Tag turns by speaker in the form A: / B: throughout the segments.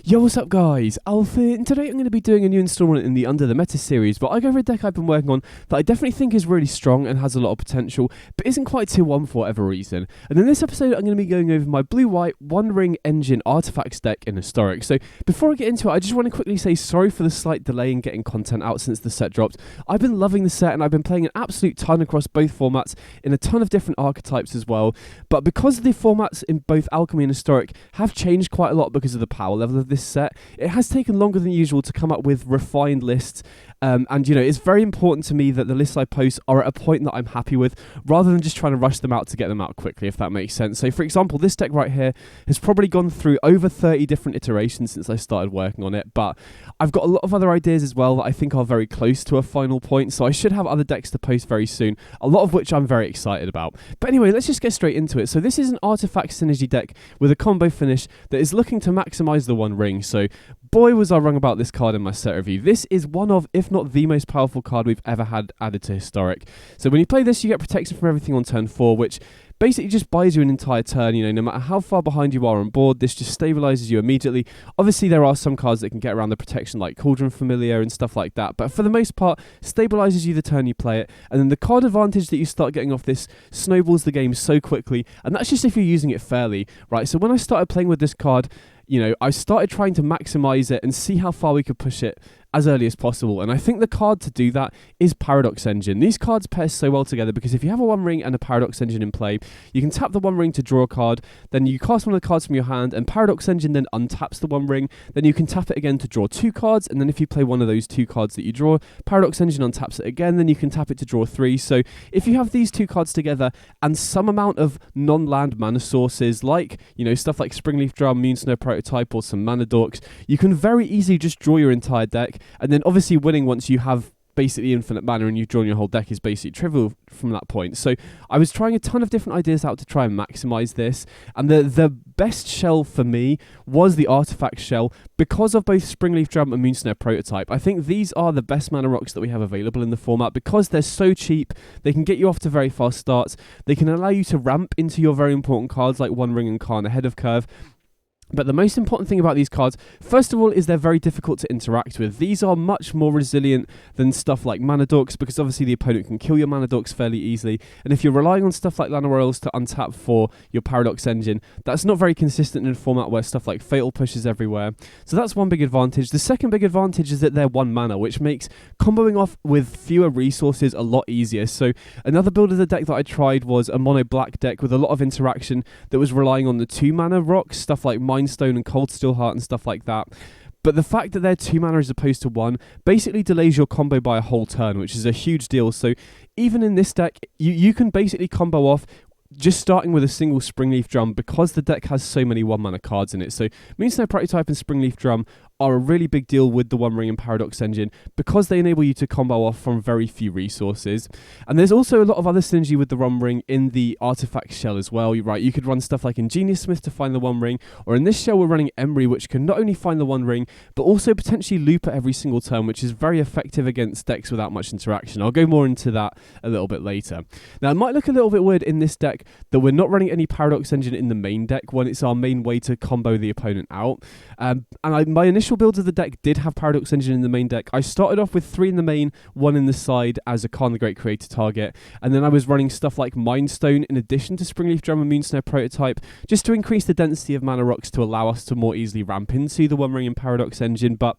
A: Yo, what's up guys? Alpha, and today I'm going to be doing a new installment in the Under the Meta series, but I go over a deck I've been working on that I definitely think is really strong and has a lot of potential, but isn't quite tier 1 for whatever reason. And in this episode I'm going to be going over my blue-white One Ring Engine Artifacts deck in Historic. So before I get into it, I just want to quickly say sorry for the slight delay in getting content out since the set dropped. I've been loving the set and I've been playing an absolute ton across both formats in a ton of different archetypes as well, but because the formats in both Alchemy and Historic have changed quite a lot because of the power level of this set, it has taken longer than usual to come up with refined lists, and it's very important to me that the lists I post are at a point that I'm happy with, rather than just trying to rush them out to get them out quickly, if that makes sense. So for example, this deck right here has probably gone through over 30 different iterations since I started working on it, but I've got a lot of other ideas as well that I think are very close to a final point, so I should have other decks to post very soon, a lot of which I'm very excited about. But anyway, let's just get straight into it. So this is an artifact synergy deck with a combo finish that is looking to maximize the One Ring. So boy was I wrong about this card in my set review. This is one of, if not the most powerful card we've ever had added to Historic. So when you play this, you get protection from everything on turn 4, which basically just buys you an entire turn. No matter how far behind you are on board, this just stabilizes you immediately. Obviously, there are some cards that can get around the protection, like Cauldron Familiar and stuff like that, but for the most part, stabilizes you the turn you play it, and then the card advantage that you start getting off this snowballs the game so quickly, and that's just if you're using it fairly, right? So when I started playing with this card, I started trying to maximize it and see how far we could push it as early as possible, and I think the card to do that is Paradox Engine. These cards pair so well together because if you have a One Ring and a Paradox Engine in play, you can tap the One Ring to draw a card, then you cast one of the cards from your hand, and Paradox Engine then untaps the One Ring, then you can tap it again to draw 2 cards, and then if you play one of those 2 cards that you draw, Paradox Engine untaps it again, then you can tap it to draw 3. So if you have these 2 cards together and some amount of non-land mana sources, like stuff like Springleaf Drum, Moonsnow Prototype, or some Mana Dorks, you can very easily just draw your entire deck. And then obviously winning once you have basically infinite mana and you've drawn your whole deck is basically trivial from that point. So I was trying a ton of different ideas out to try and maximize this, and the best shell for me was the Artifact shell because of both Springleaf Drum and Moonsnow Prototype. I think these are the best mana rocks that we have available in the format because they're so cheap. They can get you off to very fast starts. They can allow you to ramp into your very important cards like One Ring and Karn ahead of curve. But the most important thing about these cards, first of all, is they're very difficult to interact with. These are much more resilient than stuff like Mana Dorks because obviously the opponent can kill your Mana Dorks fairly easily. And if you're relying on stuff like Llanowar Elves to untap for your Paradox Engine, that's not very consistent in a format where stuff like Fatal pushes everywhere. So that's one big advantage. The second big advantage is that they're 1 mana, which makes comboing off with fewer resources a lot easier. So another build of the deck that I tried was a mono black deck with a lot of interaction that was relying on the 2 mana rocks, stuff like Mindstone and Cold Steel Heart and stuff like that. But the fact that they're 2 mana as opposed to 1 basically delays your combo by a whole turn, which is a huge deal. So even in this deck, you can basically combo off just starting with a single Springleaf Drum because the deck has so many 1 mana cards in it. So Moonsnow Prototype and Springleaf Drum are a really big deal with the One Ring and Paradox Engine because they enable you to combo off from very few resources. And there's also a lot of other synergy with the One Ring in the Artifact shell as well. Right, you could run stuff like Ingenious Smith to find the One Ring, or in this shell we're running Emery, which can not only find the One Ring but also potentially loop at every single turn, which is very effective against decks without much interaction. I'll go more into that a little bit later. Now it might look a little bit weird in this deck that we're not running any Paradox Engine in the main deck when it's our main way to combo the opponent out. My initial builds of the deck did have Paradox Engine in the main deck. I started off with 3 in the main, 1 in the side as a Karn the Great Creator target, and then I was running stuff like Mindstone in addition to Springleaf Drum and Moonsnow Prototype just to increase the density of mana rocks to allow us to more easily ramp into the One Ring and Paradox Engine. But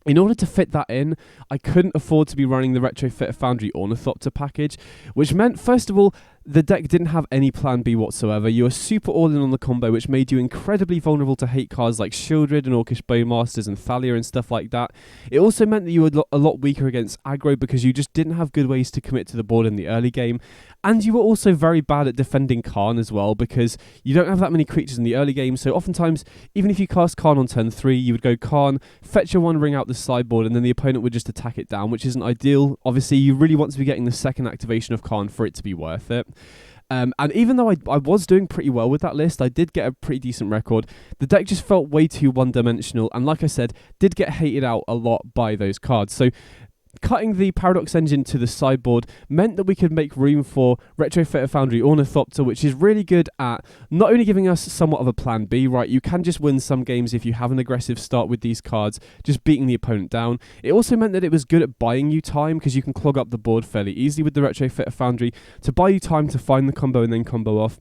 A: in order to fit that in, I couldn't afford to be running the Retrofit Foundry Ornithopter package, which meant, first of all, the deck didn't have any plan B whatsoever. You were super all-in on the combo, which made you incredibly vulnerable to hate cards like Shieldred and Orcish Bowmasters and Thalia and stuff like that. It also meant that you were a lot weaker against aggro because you just didn't have good ways to commit to the board in the early game. And you were also very bad at defending Karn as well because you don't have that many creatures in the early game. So oftentimes, even if you cast Karn on turn 3, you would go Karn, fetch your One Ring out the sideboard, and then the opponent would just attack it down, which isn't ideal. Obviously, you really want to be getting the second activation of Karn for it to be worth it. And even though I was doing pretty well with that list, I did get a pretty decent record. The deck just felt way too one-dimensional, and like I said, did get hated out a lot by those cards. So cutting the Paradox Engine to the sideboard meant that we could make room for Retrofitter Foundry Ornithopter, which is really good at not only giving us somewhat of a plan B, right? You can just win some games if you have an aggressive start with these cards, just beating the opponent down. It also meant that it was good at buying you time, because you can clog up the board fairly easily with the Retrofitter Foundry to buy you time to find the combo and then combo off.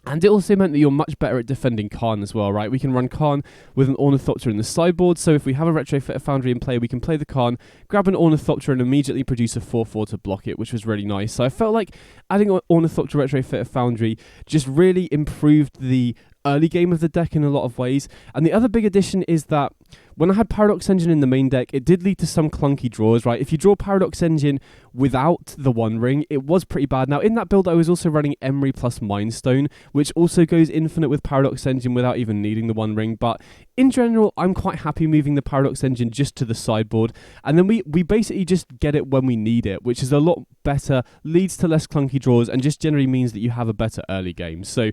A: And it also meant that you're much better at defending Karn as well, right? We can run Karn with an Ornithopter in the sideboard, so if we have a Retrofitter Foundry in play, we can play the Karn, grab an Ornithopter and immediately produce a 4/4 to block it, which was really nice. So I felt like adding Ornithopter Retrofitter Foundry just really improved the early game of the deck in a lot of ways. And the other big addition is that when I had Paradox Engine in the main deck, it did lead to some clunky draws, right? If you draw Paradox Engine without the One Ring, it was pretty bad. Now, in that build, I was also running Emery plus Mind Stone, which also goes infinite with Paradox Engine without even needing the One Ring. But in general, I'm quite happy moving the Paradox Engine just to the sideboard. And then we basically just get it when we need it, which is a lot better, leads to less clunky draws, and just generally means that you have a better early game. So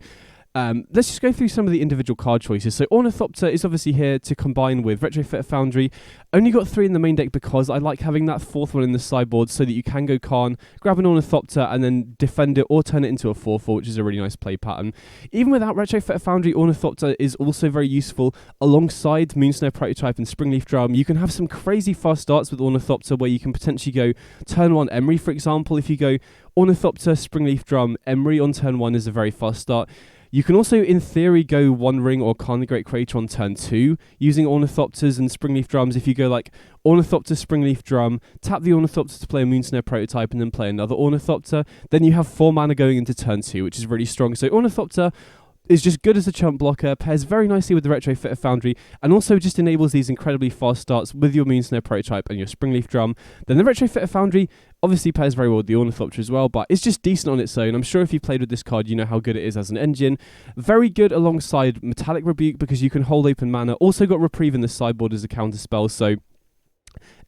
A: let's just go through some of the individual card choices. So Ornithopter is obviously here to combine with Retrofitter Foundry. Only got 3 in the main deck because I like having that 4th one in the sideboard so that you can go Karn, grab an Ornithopter and then defend it or turn it into a 4/4, which is a really nice play pattern. Even without Retrofitter Foundry, Ornithopter is also very useful alongside Moonsnare Prototype and Springleaf Drum. You can have some crazy fast starts with Ornithopter where you can potentially go turn 1 Emery, for example. If you go Ornithopter, Springleaf Drum, Emery on turn 1 is a very fast start. You can also, in theory, go One Ring or Karn the Great Creator on turn 2 using Ornithopters and Springleaf Drums. If you go like Ornithopter, Springleaf Drum, tap the Ornithopter to play a Moonsnare Prototype and then play another Ornithopter, then you have 4 mana going into turn 2, which is really strong. So Ornithopter is just good as a chump blocker, pairs very nicely with the Retrofitter Foundry, and also just enables these incredibly fast starts with your Moonsnare Prototype and your Springleaf Drum. Then the Retrofitter Foundry obviously pairs very well with the Ornithopter as well, but it's just decent on its own. I'm sure if you played with this card, you know how good it is as an engine. Very good alongside Metallic Rebuke because you can hold open mana. Also got Reprieve in the sideboard as a counter spell, so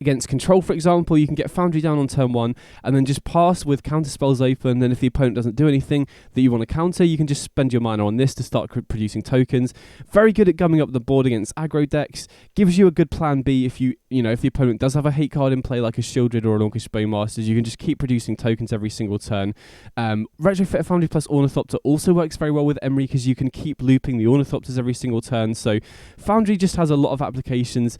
A: against Control, for example, you can get Foundry down on turn 1 and then just pass with counter spells open. Then if the opponent doesn't do anything that you want to counter, you can just spend your mana on this to start producing tokens. Very good at gumming up the board against aggro decks. Gives you a good plan B if if the opponent does have a hate card in play like a Shieldred or an Orcish Bowmasters. You can just keep producing tokens every single turn. Retrofitter Foundry plus Ornithopter also works very well with Emery because you can keep looping the Ornithopters every single turn. So Foundry just has a lot of applications.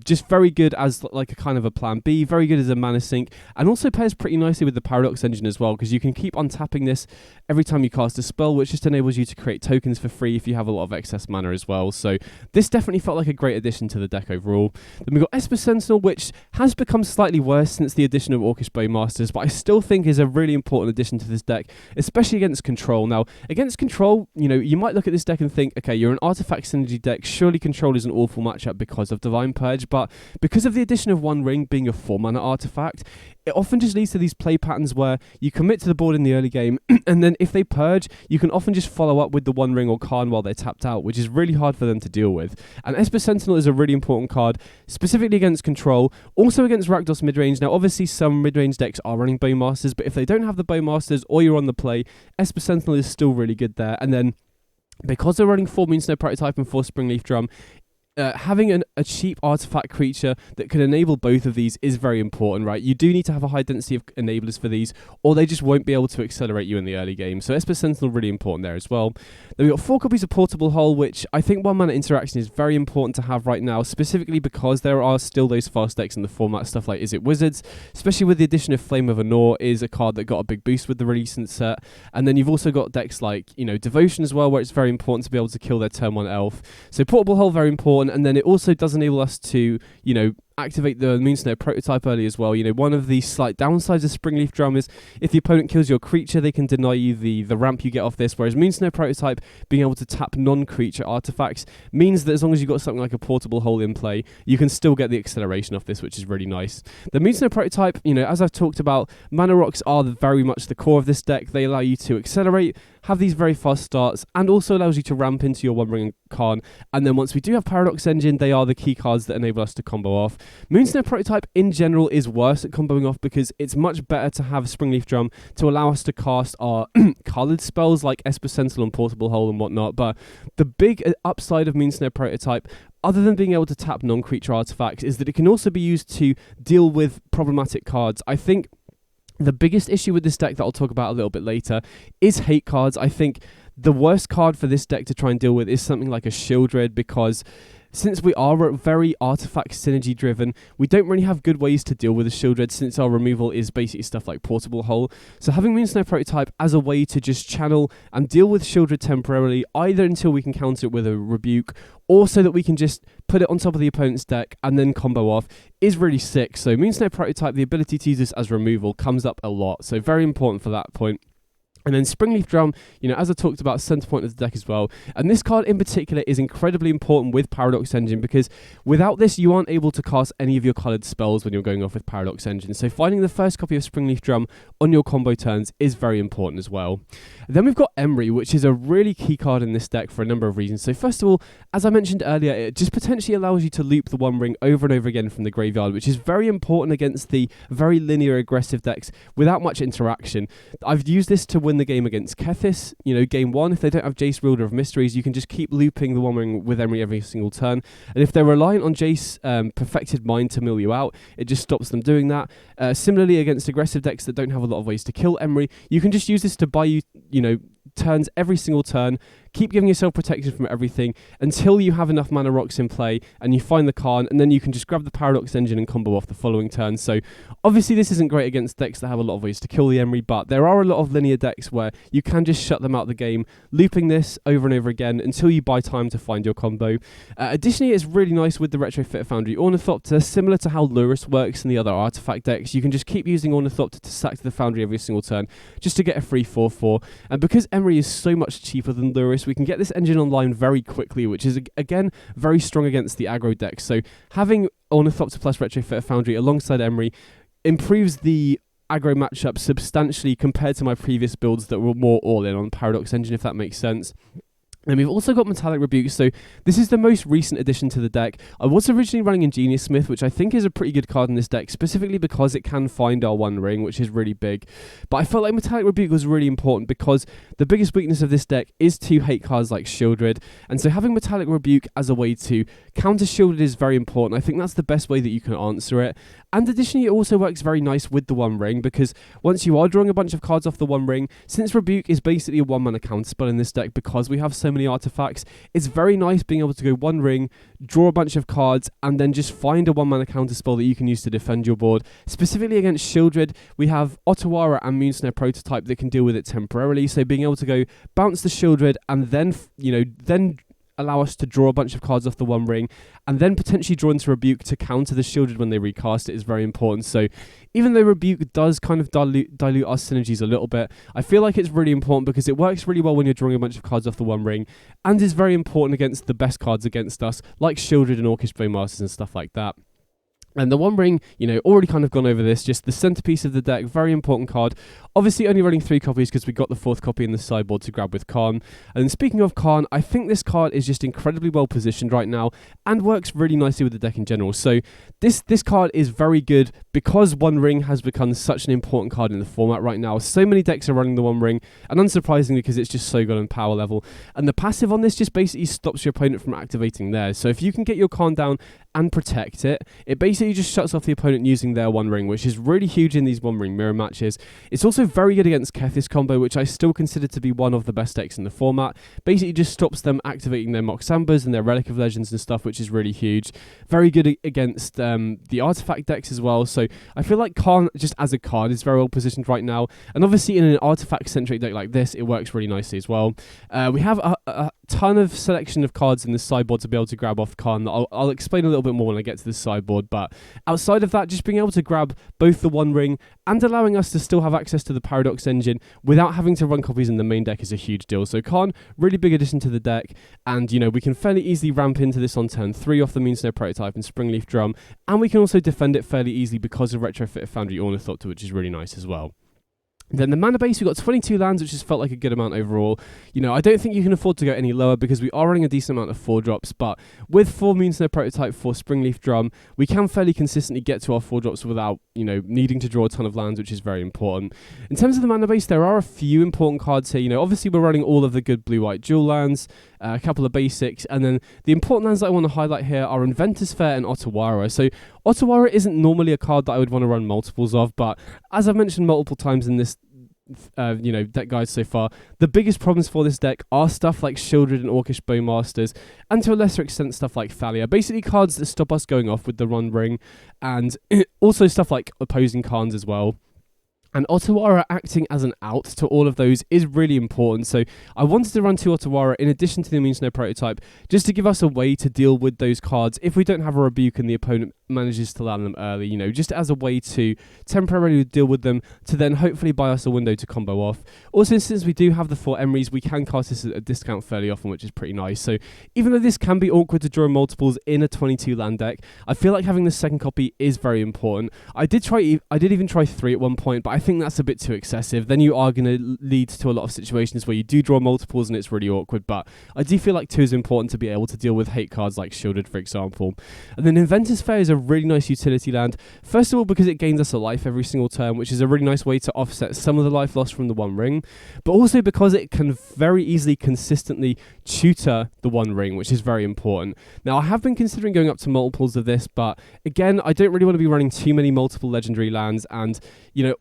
A: Just very good as like a kind of a plan B, very good as a mana sink, and also pairs pretty nicely with the Paradox Engine as well, because you can keep untapping this every time you cast a spell, which just enables you to create tokens for free if you have a lot of excess mana as well. So this definitely felt like a great addition to the deck overall. Then we've got Esper Sentinel, which has become slightly worse since the addition of Orcish Bowmasters, but I still think is a really important addition to this deck, especially against Control. Now, against Control, you might look at this deck and think, okay, you're an Artifact Synergy deck, surely Control is an awful matchup because of Divine Purge, but because of the addition of One Ring being a 4-mana artifact, it often just leads to these play patterns where you commit to the board in the early game, and then if they purge, you can often just follow up with the One Ring or Karn while they're tapped out, which is really hard for them to deal with. And Esper Sentinel is a really important card, specifically against Control, also against Rakdos midrange. Now, obviously, some midrange decks are running Bowmasters, but if they don't have the Bowmasters or you're on the play, Esper Sentinel is still really good there. And then, because they're running 4 Moonsnare Prototype and 4 Springleaf Drum, having a cheap artifact creature that can enable both of these is very important, right? You do need to have a high density of enablers for these, or they just won't be able to accelerate you in the early game. So Esper Sentinel really important there as well. Then we've got 4 copies of Portable Hull, which I think 1 mana interaction is very important to have right now, specifically because there are still those fast decks in the format, stuff like Is It Wizards, especially with the addition of Flame of Anor is a card that got a big boost with the recent set. And then you've also got decks like, Devotion as well, where it's very important to be able to kill their turn 1 elf. So Portable Hull, very important. And then it also does enable us to, activate the Moonsnare Prototype early as well. One of the slight downsides of Springleaf Drum is if the opponent kills your creature, they can deny you the ramp you get off this, whereas Moonsnare Prototype being able to tap non-creature artifacts means that as long as you've got something like a Portable Hull in play, you can still get the acceleration off this, which is really nice. The Moonsnare Prototype, as I've talked about, mana rocks are very much the core of this deck. They allow you to accelerate, have these very fast starts, and also allows you to ramp into your One Ring and Karn. And then once we do have Paradox Engine, they are the key cards that enable us to combo off. Moonsnare Prototype in general is worse at comboing off because it's much better to have Springleaf Drum to allow us to cast our coloured spells like Esper Sentinel and Portable Hull and whatnot. But the big upside of Moonsnare Prototype other than being able to tap non-creature artifacts, is that it can also be used to deal with problematic cards. I think the biggest issue with this deck that I'll talk about a little bit later is hate cards. I think the worst card for this deck to try and deal with is something like a Shieldred, because since we are very artifact synergy driven, we don't really have good ways to deal with a Shieldred, since our removal is basically stuff like Portable Hole. So having Moonsnow Prototype as a way to just channel and deal with Shieldred temporarily, either until we can counter it with a Rebuke, or so that we can just put it on top of the opponent's deck and then combo off, is really sick. So Moonsnow Prototype, the ability to use this as removal, comes up a lot. So very important for that point. And then Springleaf Drum, as I talked about, center point of the deck as well. And this card in particular is incredibly important with Paradox Engine, because without this, you aren't able to cast any of your colored spells when you're going off with Paradox Engine. So finding the first copy of Springleaf Drum on your combo turns is very important as well. And then we've got Emery, which is a really key card in this deck for a number of reasons. So first of all, as I mentioned earlier, it just potentially allows you to loop the One Ring over and over again from the graveyard, which is very important against the very linear aggressive decks without much interaction. I've used this to win the game against Kethis. Game 1, if they don't have Jace, Wielder of Mysteries, you can just keep looping the One Ring with Emery every single turn. And if they're reliant on Jace Perfected Mind to mill you out, it just stops them doing that. Similarly, against aggressive decks that don't have a lot of ways to kill Emery, you can just use this to buy you, turns every single turn. Keep giving yourself protection from everything until you have enough mana rocks in play and you find the Karn, and then you can just grab the Paradox Engine and combo off the following turn. So obviously this isn't great against decks that have a lot of ways to kill the Emery, but there are a lot of linear decks where you can just shut them out of the game, looping this over and over again until you buy time to find your combo. Additionally, it's really nice with the Retrofit Foundry Ornithopter, similar to how Lurrus works in the other artifact decks. You can just keep using Ornithopter to sack to the Foundry every single turn just to get a free 4/4. And because Emery is so much cheaper than Lurrus, we can get this engine online very quickly, which is again very strong against the aggro deck. So having Ornithopter plus Retrofit Foundry alongside Emery improves the aggro matchup substantially compared to my previous builds that were more all-in on Paradox Engine, if that makes sense. And we've also got Metallic Rebuke, so this is the most recent addition to the deck. I was originally running Ingenious Smith, which I think is a pretty good card in this deck, specifically because it can find our One Ring, which is really big. But I felt like Metallic Rebuke was really important because the biggest weakness of this deck is to hate cards like Shieldred, and so having Metallic Rebuke as a way to counter Shieldred is very important. I think that's the best way that you can answer it. And additionally, it also works very nice with the One Ring, because once you are drawing a bunch of cards off the One Ring, since Rebuke is basically a one-mana counterspell in this deck because we have so many artifacts, it's very nice being able to go One Ring, draw a bunch of cards, and then just find a one-mana counterspell that you can use to defend your board. Specifically against Shieldred, we have Otawara and Moonsnare Prototype that can deal with it temporarily, so being able to go bounce the Shieldred and then, then allow us to draw a bunch of cards off the One Ring, and then potentially draw into Rebuke to counter the Shieldred when they recast it is very important. So even though Rebuke does kind of dilute our synergies a little bit, I feel like it's really important because it works really well when you're drawing a bunch of cards off the One Ring, and is very important against the best cards against us, like Shieldred and Orcish Bowmasters and stuff like that. And the One Ring, already kind of gone over this, just the centerpiece of the deck, very important card. Obviously only running 3 copies because we got the 4th copy in the sideboard to grab with Karn. And speaking of Karn, I think this card is just incredibly well positioned right now and works really nicely with the deck in general. So this card is very good because One Ring has become such an important card in the format right now. So many decks are running the One Ring, and unsurprisingly because it's just so good on power level. And the passive on this just basically stops your opponent from activating theirs. So if you can get your Karn down and protect it, it basically just shuts off the opponent using their One Ring, which is really huge in these One Ring mirror matches. It's also very good against Kethis combo, which I still consider to be one of the best decks in the format. Basically just stops them activating their Moxambas and their Relic of Legends and stuff, which is really huge. Very good against the artifact decks as well. So I feel like Karn, just as a card, is very well positioned right now. And obviously in an artifact-centric deck like this, it works really nicely as well. We have a ton of selection of cards in the sideboard to be able to grab off Karn. I'll explain a little bit more when I get to the sideboard, but outside of that, just being able to grab both the One Ring and allowing us to still have access to the Paradox Engine without having to run copies in the main deck is a huge deal. So Karn, really big addition to the deck, and we can fairly easily ramp into this on turn 3 off the Moonsnow Prototype and Springleaf Drum, and we can also defend it fairly easily because of Retrofit Foundry Ornithopter, which is really nice as well. Then the mana base, we've got 22 lands, which has felt like a good amount overall. I don't think you can afford to go any lower because we are running a decent amount of 4-drops, but with 4 Moonsnow Prototype, 4 Springleaf Drum, we can fairly consistently get to our 4-drops without, needing to draw a ton of lands, which is very important. In terms of the mana base, there are a few important cards here. Obviously we're running all of the good blue-white dual lands. a couple of basics, and then the important lands that I want to highlight here are Inventor's Fair and Otawara. So Otawara isn't normally a card that I would want to run multiples of, but as I've mentioned multiple times in this deck guides so far, the biggest problems for this deck are stuff like Shieldred and Orcish Bowmasters, and to a lesser extent stuff like Thalia. Basically cards that stop us going off with the run ring, and also stuff like opposing Khans as well. And Otawara acting as an out to all of those is really important. So I wanted to run 2 Otawara in addition to the Immune Snow prototype, just to give us a way to deal with those cards if we don't have a rebuke and the opponent manages to land them early, just as a way to temporarily deal with them to then hopefully buy us a window to combo off. Also, since we do have the 4 Emeries, we can cast this at a discount fairly often, which is pretty nice. So even though this can be awkward to draw multiples in a 22 land deck, I feel like having the second copy is very important. I did even try 3 at one point, but I think that's a bit too excessive. Then you are going to lead to a lot of situations where you do draw multiples and it's really awkward, but I do feel like 2 is important to be able to deal with hate cards like Shieldred, for example. And then Inventor's Fair is a really nice utility land. First of all, because it gains us a life every single turn, which is a really nice way to offset some of the life lost from the One Ring, but also because it can very easily consistently tutor the One Ring, which is very important. Now, I have been considering going up to multiples of this, but again, I don't really want to be running too many multiple legendary lands, and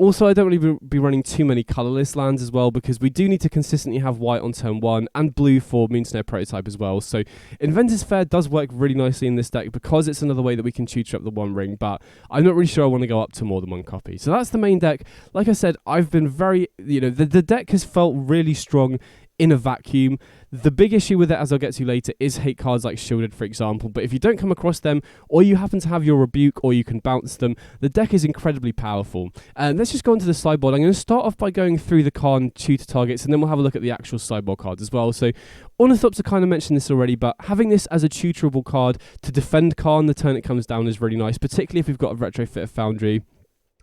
A: also I don't really be running too many colorless lands as well, because we do need to consistently have white on turn 1 and blue for Moon Snare prototype as well. So Inventor's Fair does work really nicely in this deck because it's another way that we can tutor up the One Ring, but I'm not really sure I want to go up to more than 1 copy. So that's the main deck. Like I said, I've been very, the deck has felt really strong in a vacuum. The big issue with it, as I'll get to later, is hate cards like Shieldred, for example. But if you don't come across them, or you happen to have your rebuke, or you can bounce them, the deck is incredibly powerful. And let's just go into the sideboard. I'm going to start off by going through the Khan tutor targets, and then we'll have a look at the actual sideboard cards as well. So Ornithopter kind of mentioned this already, but having this as a tutorable card to defend Khan the turn it comes down is really nice, particularly if we've got a Retrofit of Foundry.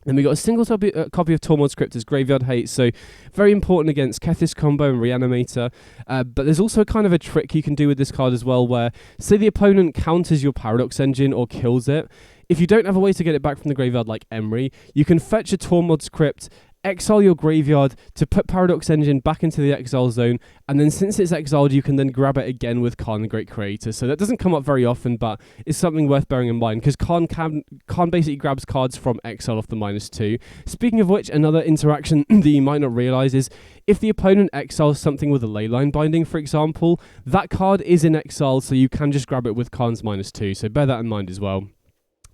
A: Then we got a single copy of Tormod's Crypt as Graveyard Hate, so very important against Kethis combo and Reanimator. But there's also kind of a trick you can do with this card as well, where say the opponent counters your Paradox Engine or kills it. If you don't have a way to get it back from the graveyard like Emery, you can fetch a Tormod's Crypt, exile your graveyard to put Paradox Engine back into the exile zone, and then since it's exiled, you can then grab it again with Khan the Great Creator. So that doesn't come up very often, but it's something worth bearing in mind, because Khan basically grabs cards from exile off the -2. Speaking of which, another interaction that you might not realize is if the opponent exiles something with a Leyline Binding, for example, that card is in exile, so you can just grab it with Khan's -2. So bear that in mind as well.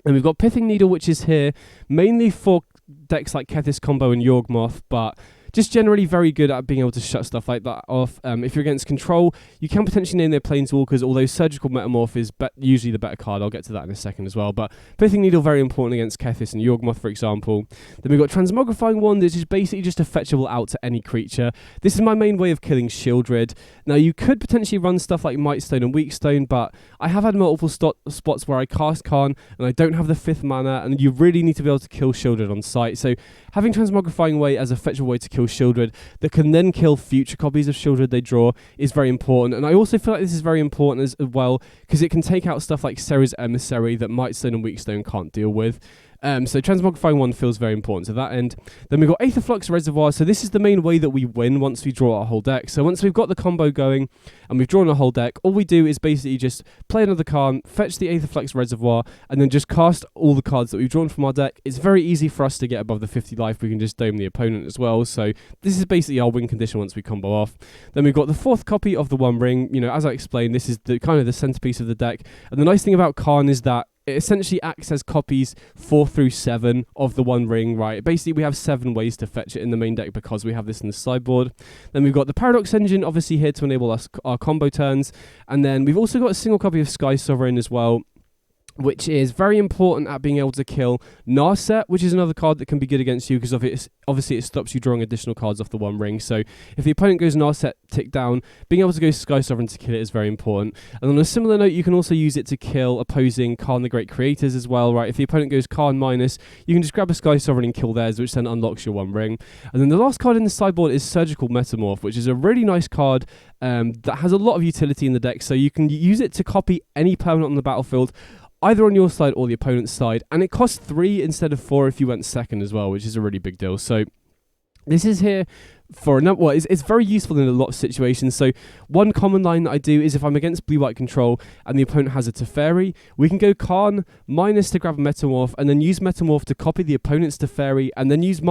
A: And we've got Pithing Needle, which is here mainly for decks like Kethis Combo and Yawgmoth, but just generally very good at being able to shut stuff like that off. If you're against control, you can potentially name their Planeswalkers, although Surgical Metamorph is usually the better card. I'll get to that in a second as well. But Pithing Needle, very important against Kethis and Yawgmoth, for example. Then we've got Transmogrifying Wand, which is basically just a fetchable out to any creature. This is my main way of killing Shieldred. Now, you could potentially run stuff like Mightstone and Weakstone, but I have had multiple spots where I cast Khan and I don't have the 5th mana, and you really need to be able to kill Shieldred on site. So having Transmogrifying Way as a fetchable way to kill Shieldred that can then kill future copies of Shieldred they draw is very important. And I also feel like this is very important as well, because it can take out stuff like Serra's Emissary that Mightstone and Weakstone can't deal with. So Transmogrifying Wand feels very important to that end. Then we've got Aetherflux Reservoir. So this is the main way that we win once we draw our whole deck. So once we've got the combo going and we've drawn a whole deck, all we do is basically just play another card, fetch the Aetherflux Reservoir, and then just cast all the cards that we've drawn from our deck. It's very easy for us to get above the 50 life. We can just dome the opponent as well. So this is basically our win condition once we combo off. Then we've got the 4th copy of the One Ring. As I explained, this is the kind of the centerpiece of the deck. And the nice thing about Khan is that it essentially acts as copies 4 through 7 of the One Ring, right? Basically, we have 7 ways to fetch it in the main deck because we have this in the sideboard. Then we've got the Paradox Engine, obviously here to enable us our combo turns. And then we've also got a single copy of Sky Sovereign as well, which is very important at being able to kill Narset, which is another card that can be good against you because obviously it stops you drawing additional cards off the One Ring. So if the opponent goes Narset tick down, being able to go Sky Sovereign to kill it is very important. And on a similar note, you can also use it to kill opposing Khan the Great Creators as well, right? If the opponent goes Khan minus, you can just grab a Sky Sovereign and kill theirs, which then unlocks your One Ring. And then the last card in the sideboard is Surgical Metamorph, which is a really nice card that has a lot of utility in the deck. So you can use it to copy any permanent on the battlefield, either on your side or the opponent's side, and it costs 3 instead of 4 if you went second as well, which is a really big deal. So This is here for a number. Well, it's very useful in a lot of situations. So one common line that I do is if I'm against blue-white control and the opponent has a Teferi, we can go Karn minus to grab a Metamorph, and then use Metamorph to copy the opponent's Teferi, and then use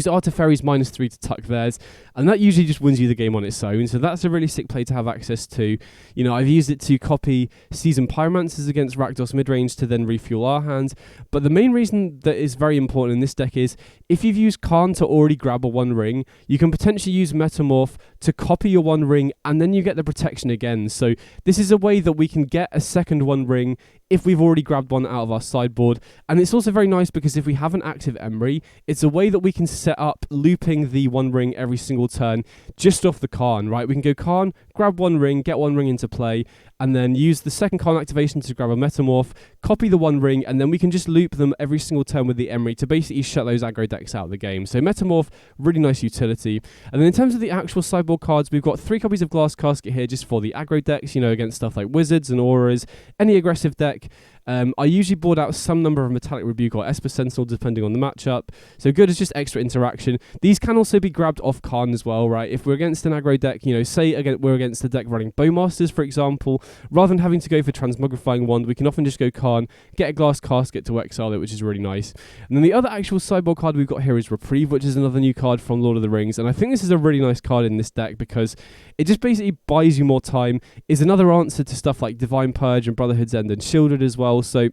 A: our Teferi's -3 to tuck theirs, and that usually just wins you the game on its own. So that's a really sick play to have access to. You know, I've used it to copy Seasoned Pyromancers against Rakdos midrange to then refuel our hands. But the main reason that is very important in this deck is if you've used Karn to already grab a One Ring, you can potentially use Metamorph to copy your One Ring, and then you get the protection again. So this is a way that we can get a second One Ring if we've already grabbed one out of our sideboard. And it's also very nice because if we have an active Emery, it's a way that we can set up looping the One Ring every single turn just off the Karn, right? We can go Karn, grab One Ring, get One Ring into play, and then use the second Karn activation to grab a Metamorph, copy the One Ring, and then we can just loop them every single turn with the Emery to basically shut those aggro decks out of the game. So Metamorph, really nice utility. And then in terms of the actual sideboard cards, we've got 3 copies of Glass Casket here just for the aggro decks, you know, against stuff like Wizards and Auras, any aggressive deck. I usually board out some number of Metallic Rebuke or Esper Sentinel depending on the matchup. So good as just extra interaction. These can also be grabbed off Karn as well, right? If we're against an aggro deck, you know, say again we're against a deck running Bowmasters, for example, rather than having to go for Transmogrifying Wand, we can often just go Karn, get a Glass Casket to exile it, which is really nice. And then the other actual sideboard card we've got here is Reprieve, which is another new card from Lord of the Rings. And I think this is a really nice card in this deck because it just basically buys you more time, is another answer to stuff like Divine Purge and Brotherhood's End and Shielded as well. So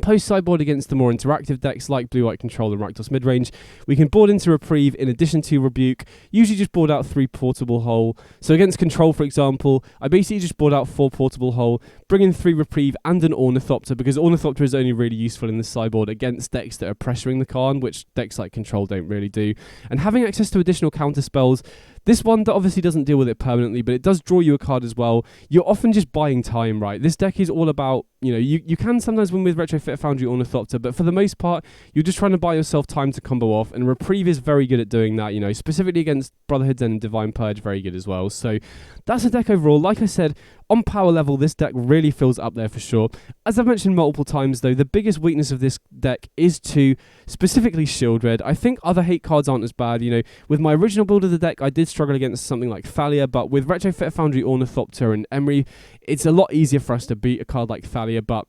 A: post-sideboard against the more interactive decks like Blue-White Control and Rakdos midrange, we can board into Reprieve in addition to Rebuke, usually just board out 3 Portable Hole. So against Control, for example, I basically just board out 4 Portable Hole, bring in 3 Reprieve and an Ornithopter, because Ornithopter is only really useful in the sideboard against decks that are pressuring the Karn, which decks like Control don't really do. And having access to additional counter spells, this one that obviously doesn't deal with it permanently, but it does draw you a card as well. You're often just buying time, right? This deck is all about, you know, you can sometimes win with Retrofit Foundry Ornithopter, but for the most part, you're just trying to buy yourself time to combo off, and Reprieve is very good at doing that, you know, specifically against Brotherhood's End and Divine Purge, very good as well. So that's the deck overall. Like I said, on power level, this deck really feels up there for sure. As I've mentioned multiple times, though, the biggest weakness of this deck is to specifically Shieldred. I think other hate cards aren't as bad. You know, with my original build of the deck, I did struggle against something like Thalia, but with Retrofit Foundry, Ornithopter, and Emery, it's a lot easier for us to beat a card like Thalia, but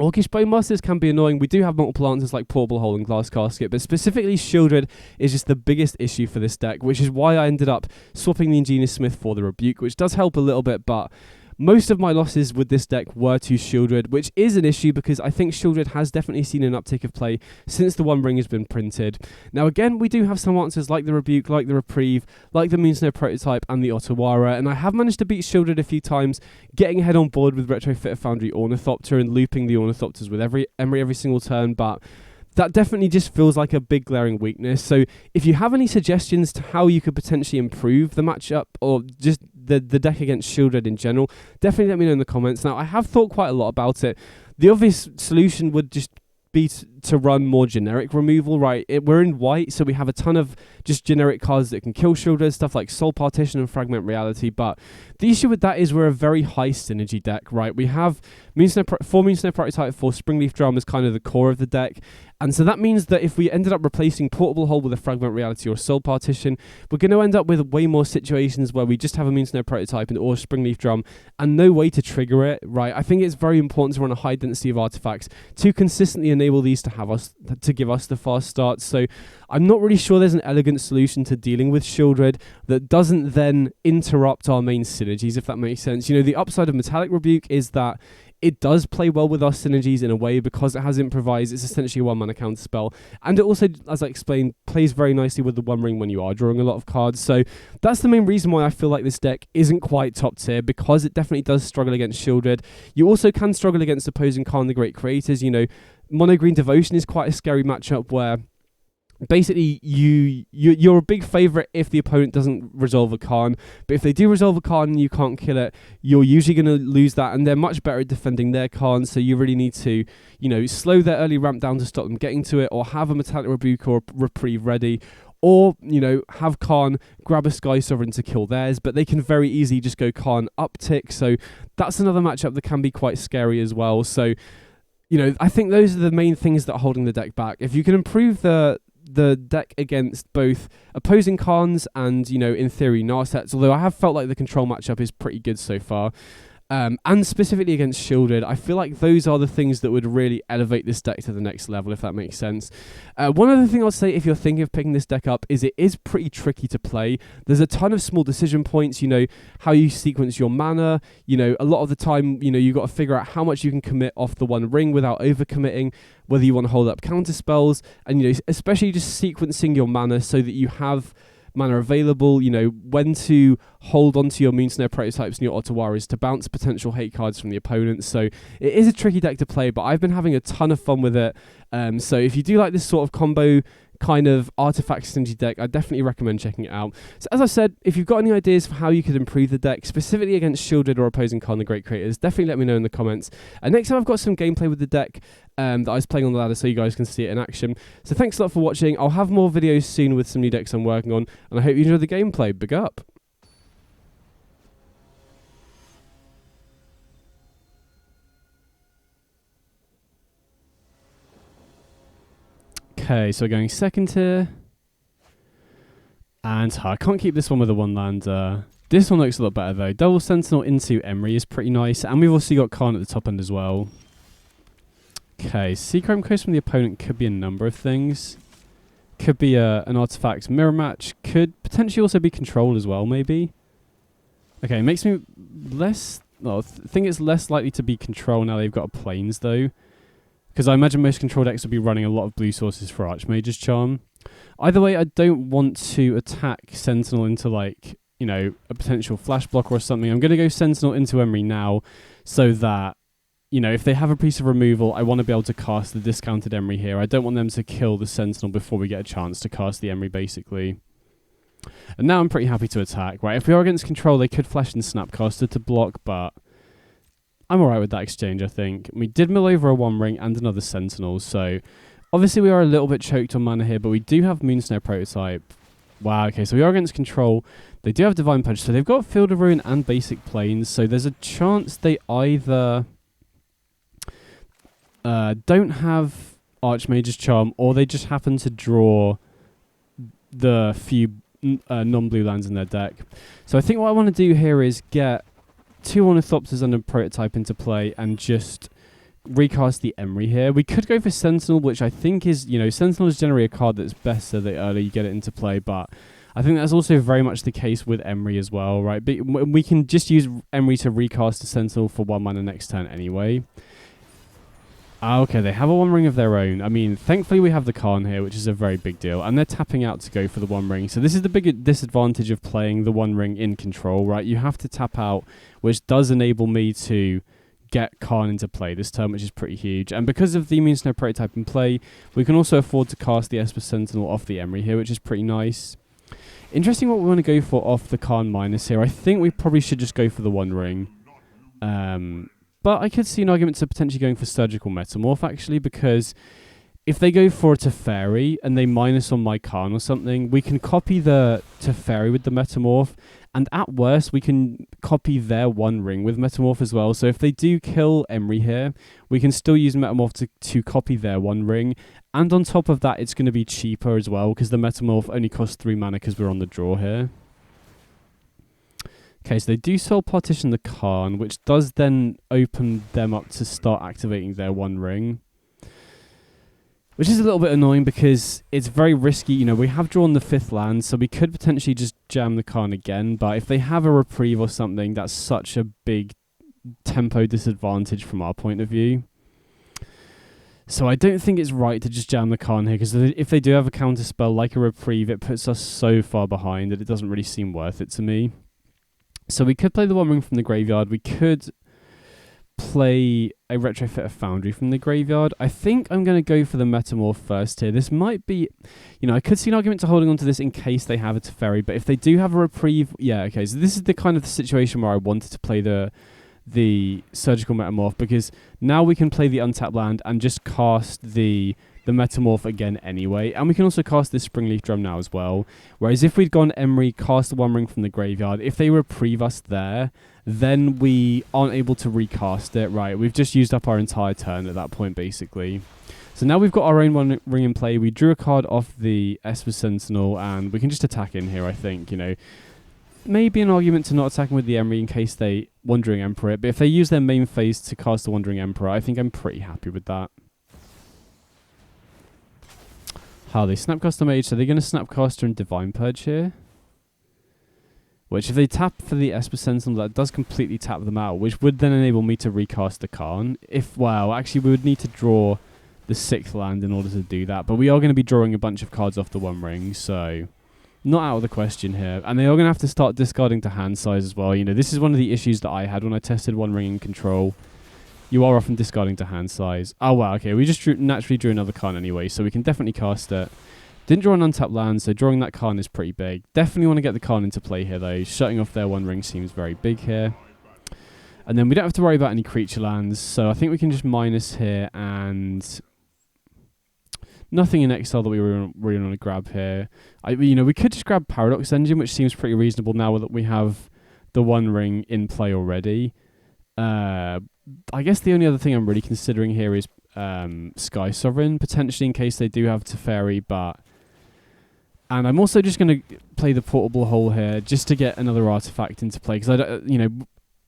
A: Orcish Bowmasters can be annoying. We do have multiple answers like Portable Hole and Glass Casket, but specifically Shieldred is just the biggest issue for this deck, which is why I ended up swapping the Ingenious Smith for the Rebuke, which does help a little bit, but most of my losses with this deck were to Shieldred, which is an issue because I think Shieldred has definitely seen an uptick of play since the One Ring has been printed. Now again, we do have some answers like the Rebuke, like the Reprieve, like the Moonsnow Prototype and the Ottawara, and I have managed to beat Shieldred a few times, getting ahead on board with Retrofit Foundry Ornithopter and looping the Ornithopters with Emery every single turn, but that definitely just feels like a big glaring weakness. So if you have any suggestions to how you could potentially improve the matchup or just the deck against Shieldred in general, definitely let me know in the comments. Now, I have thought quite a lot about it. The obvious solution would just be to run more generic removal, right? We're in white, so we have a ton of just generic cards that can kill Shieldred, stuff like Soul Partition and Fragment Reality, but the issue with that is we're a very high synergy deck, right? We have 4 Moonsnow Prototype, 4 Springleaf Drum as kind of the core of the deck, and so that means that if we ended up replacing Portable Hole with a Fragment Reality or Soul Partition, we're going to end up with way more situations where we just have a Moonsnow Prototype or Springleaf Drum and no way to trigger it, right? I think it's very important to run a high density of artifacts to consistently enable these to give us the fast starts. So I'm not really sure there's an elegant solution to dealing with Shieldred that doesn't then interrupt our main synergies, if that makes sense. You know, the upside of Metallic Rebuke is that it does play well with our synergies in a way because it has Improvise. It's essentially a 1-mana counter spell. And it also, as I explained, plays very nicely with the One Ring when you are drawing a lot of cards. So that's the main reason why I feel like this deck isn't quite top tier, because it definitely does struggle against Shieldred. You also can struggle against opposing Karn the Great Creators. You know, Mono Green Devotion is quite a scary matchup where basically you're a big favourite if the opponent doesn't resolve a Karn, but if they do resolve a Karn and you can't kill it, you're usually going to lose that, and they're much better at defending their Karn, so you really need to, you know, slow their early ramp down to stop them getting to it, or have a Metallic Rebuke or a Reprieve ready, or, you know, have Karn grab a Sky Sovereign to kill theirs, but they can very easily just go Karn uptick, so that's another matchup that can be quite scary as well. So, you know, I think those are the main things that are holding the deck back. If you can improve the the deck against both opposing Khans and, you know, in theory, Narsets, although I have felt like the control matchup is pretty good so far. And specifically against Shielded, I feel like those are the things that would really elevate this deck to the next level, if that makes sense. One other thing I'll say, if you're thinking of picking this deck up, is it is pretty tricky to play. There's a ton of small decision points, you know, how you sequence your mana. You know, a lot of the time, you know, you've got to figure out how much you can commit off the one ring without overcommitting, whether you want to hold up counter spells, and, you know, especially just sequencing your mana so that you have mana available, you know, when to hold onto your Moonsnare prototypes and your Ottawaras to bounce potential hate cards from the opponent. So it is a tricky deck to play, but I've been having a ton of fun with it. So if you do like this sort of combo kind of artifact synergy deck, I definitely recommend checking it out. So as I said, if you've got any ideas for how you could improve the deck, specifically against Shielded or opposing Khan the Great Creators, definitely let me know in the comments. And next time I've got some gameplay with the deck that I was playing on the ladder so you guys can see it in action. So thanks a lot for watching. I'll have more videos soon with some new decks I'm working on, and I hope you enjoyed the gameplay. Big up. Okay, so we're going second here. And I can't keep this one with a one lander. This one looks a lot better though. Double Sentinel into Emery is pretty nice. And we've also got Khan at the top end as well. Okay, Seachrome Coast from the opponent could be a number of things. Could be an artifact mirror match. Could potentially also be control as well, maybe. Okay, it makes me less... Well, I think it's less likely to be control now they've got a planes though. Because I imagine most control decks would be running a lot of blue sources for Archmage's Charm. Either way, I don't want to attack Sentinel into, like, you know, a potential flash block or something. I'm going to go Sentinel into Emery now so that, you know, if they have a piece of removal, I want to be able to cast the discounted Emery here. I don't want them to kill the Sentinel before we get a chance to cast the Emery, basically. And now I'm pretty happy to attack. Right, if we are against control, they could flash and Snapcaster to block, but I'm alright with that exchange, I think. We did mill over a one ring and another Sentinel, so obviously we are a little bit choked on mana here, but we do have Moonsnare prototype. Wow, okay, so we are against control. They do have Divine Punch, so they've got Field of Ruin and Basic Planes, so there's a chance they either don't have Archmage's Charm, or they just happen to draw the few non-blue lands in their deck. So I think what I want to do here is get 2 Ornithopters and a prototype into play and just recast the Emery here. We could go for Sentinel, which I think is, you know, Sentinel is generally a card that's better the earlier you get it into play, but I think that's also very much the case with Emery as well, right? But we can just use Emery to recast a Sentinel for 1 mana next turn anyway. Okay, they have a one ring of their own. I mean, thankfully we have the Khan here, which is a very big deal. And they're tapping out to go for the one ring. So this is the big disadvantage of playing the one ring in control, right? You have to tap out, which does enable me to get Khan into play this turn, which is pretty huge. And because of the Moonsnare prototype in play, we can also afford to cast the Esper Sentinel off the Emery here, which is pretty nice. Interesting what we want to go for off the Khan minus here. I think we probably should just go for the one ring. But I could see an argument to potentially going for Surgical Metamorph, actually, because if they go for a Teferi and they minus on my Khan or something, we can copy the Teferi with the Metamorph, and at worst, we can copy their one ring with Metamorph as well. So if they do kill Emery here, we can still use Metamorph to copy their one ring, and on top of that, it's going to be cheaper as well, because the Metamorph only costs 3 mana because we're on the draw here. Okay, so they do Soul Partition the Khan, which does then open them up to start activating their one ring. Which is a little bit annoying because it's very risky. You know, we have drawn the 5th land, so we could potentially just jam the Khan again. But if they have a reprieve or something, that's such a big tempo disadvantage from our point of view. So I don't think it's right to just jam the Khan here, because if they do have a counter spell like a reprieve, it puts us so far behind that it doesn't really seem worth it to me. So we could play the one ring from the graveyard. We could play a Retrofit of Foundry from the graveyard. I think I'm going to go for the Metamorph first here. This might be, you know, I could see an argument to holding on to this in case they have a Teferi, but if they do have a reprieve, yeah, okay. So this is the kind of the situation where I wanted to play the Surgical Metamorph, because now we can play the untapped land and just cast the Metamorph again anyway, and we can also cast this Springleaf Drum now as well. Whereas if we'd gone Emery, cast the one ring from the graveyard, if they reprieve us there, then we aren't able to recast it, right? We've just used up our entire turn at that point, basically. So now we've got our own one ring in play. We drew a card off the Esper Sentinel, and we can just attack in here, I think. You know, maybe an argument to not attacking with the Emery in case they Wandering Emperor it, but if they use their main phase to cast the Wandering Emperor, I think I'm pretty happy with that. How they Snapcaster Mage, so they're going to Snapcaster and Divine Purge here. Which, if they tap for the Esper Sentinel, that does completely tap them out, which would then enable me to recast the Khan. Well, actually, we would need to draw the 6th land in order to do that, but we are going to be drawing a bunch of cards off the One Ring, so not out of the question here. And they are going to have to start discarding to hand size as well. You know, this is one of the issues that I had when I tested One Ring in Control. You are often discarding to hand size. Oh, wow, okay, we just naturally drew another Khan anyway, so we can definitely cast it. Didn't draw an untapped land, so drawing that Khan is pretty big. Definitely want to get the Khan into play here, though. Shutting off their One Ring seems very big here. And then we don't have to worry about any creature lands, so I think we can just minus here, and nothing in exile that we really want to grab here. You know, we could just grab Paradox Engine, which seems pretty reasonable now that we have the One Ring in play already. I guess the only other thing I'm really considering here is Sky Sovereign, potentially in case they do have Teferi, but... And I'm also just going to play the Portable Hole here, just to get another artifact into play, because you know,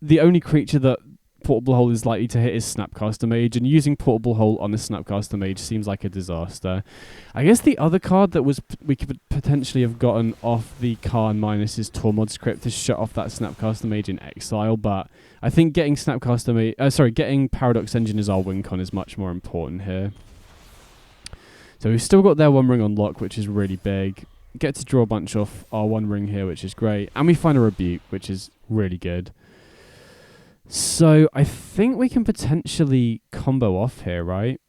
A: the only creature that Portable Hole is likely to hit is Snapcaster Mage, and using Portable Hole on a Snapcaster Mage seems like a disaster. I guess the other card that we could potentially have gotten off the Khan minus is Tormod's Script to shut off that Snapcaster Mage in exile, but I think getting getting Paradox Engine as our win con is much more important here. So we've still got their One Ring on lock, which is really big. Get to draw a bunch off our One Ring here, which is great. And we find a Rebuke, which is really good. So I think we can potentially combo off here, right?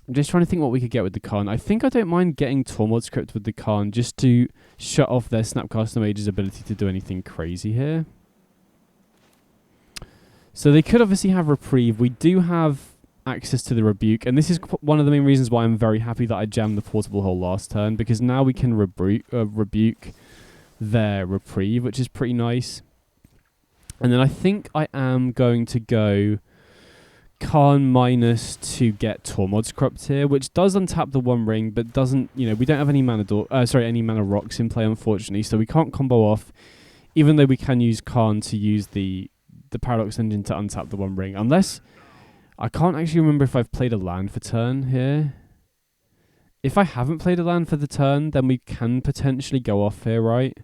A: I'm just trying to think what we could get with the Khan. I think I don't mind getting Tormod's Script with the Khan just to shut off their Snapcaster Mage's ability to do anything crazy here. So they could obviously have Reprieve. We do have access to the Rebuke, and this is one of the main reasons why I'm very happy that I jammed the Portable Hole last turn, because now we can rebuke their Reprieve, which is pretty nice. And then I think I am going to go Khan minus to get Tormod's Script here, which does untap the One Ring, but doesn't, you know, we don't have any any mana rocks in play, unfortunately, so we can't combo off, even though we can use Khan to use the Paradox Engine to untap the One Ring, unless... I can't actually remember if I've played a land for turn here. If I haven't played a land for the turn, then we can potentially go off here, right?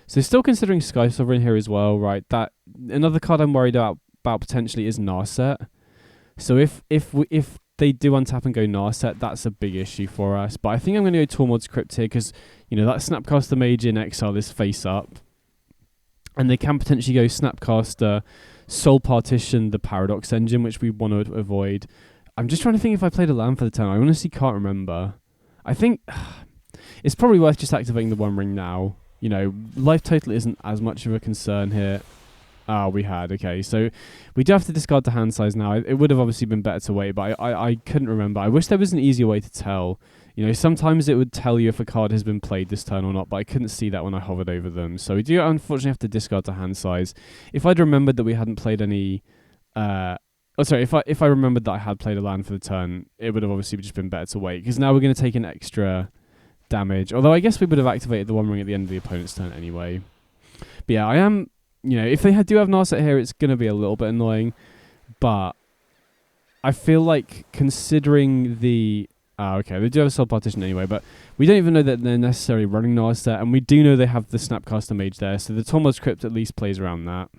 A: So still considering Sky Sovereign here as well, right? That another card I'm worried about potentially is Narset. So if they do untap and go Narset, that's a big issue for us. But I think I'm going to go Tormod's Crypt here because, you know, that Snapcaster Mage in exile is face up. And they can potentially go Snapcaster, Soul Partition, the Paradox Engine, which we want to avoid. I'm just trying to think if I played a land for the turn. I honestly can't remember. I think it's probably worth just activating the One Ring now. You know, life total isn't as much of a concern here. We had. Okay, so we do have to discard the hand size now. It would have obviously been better to wait, but I couldn't remember. I wish there was an easier way to tell. You know, sometimes it would tell you if a card has been played this turn or not, but I couldn't see that when I hovered over them. So we do unfortunately have to discard the hand size. If I'd remembered that we hadn't played any... if I remembered that I had played a land for the turn, it would have obviously just been better to wait, because now we're going to take an extra damage. Although I guess we would have activated the One Ring at the end of the opponent's turn anyway. But yeah, I am... You know, if they do have Narset here, it's going to be a little bit annoying. But I feel like considering the... okay, they do have a Soul Partition anyway, but we don't even know that they're necessarily running Narset, and we do know they have the Snapcaster Mage there, so the Tormod's Crypt at least plays around that.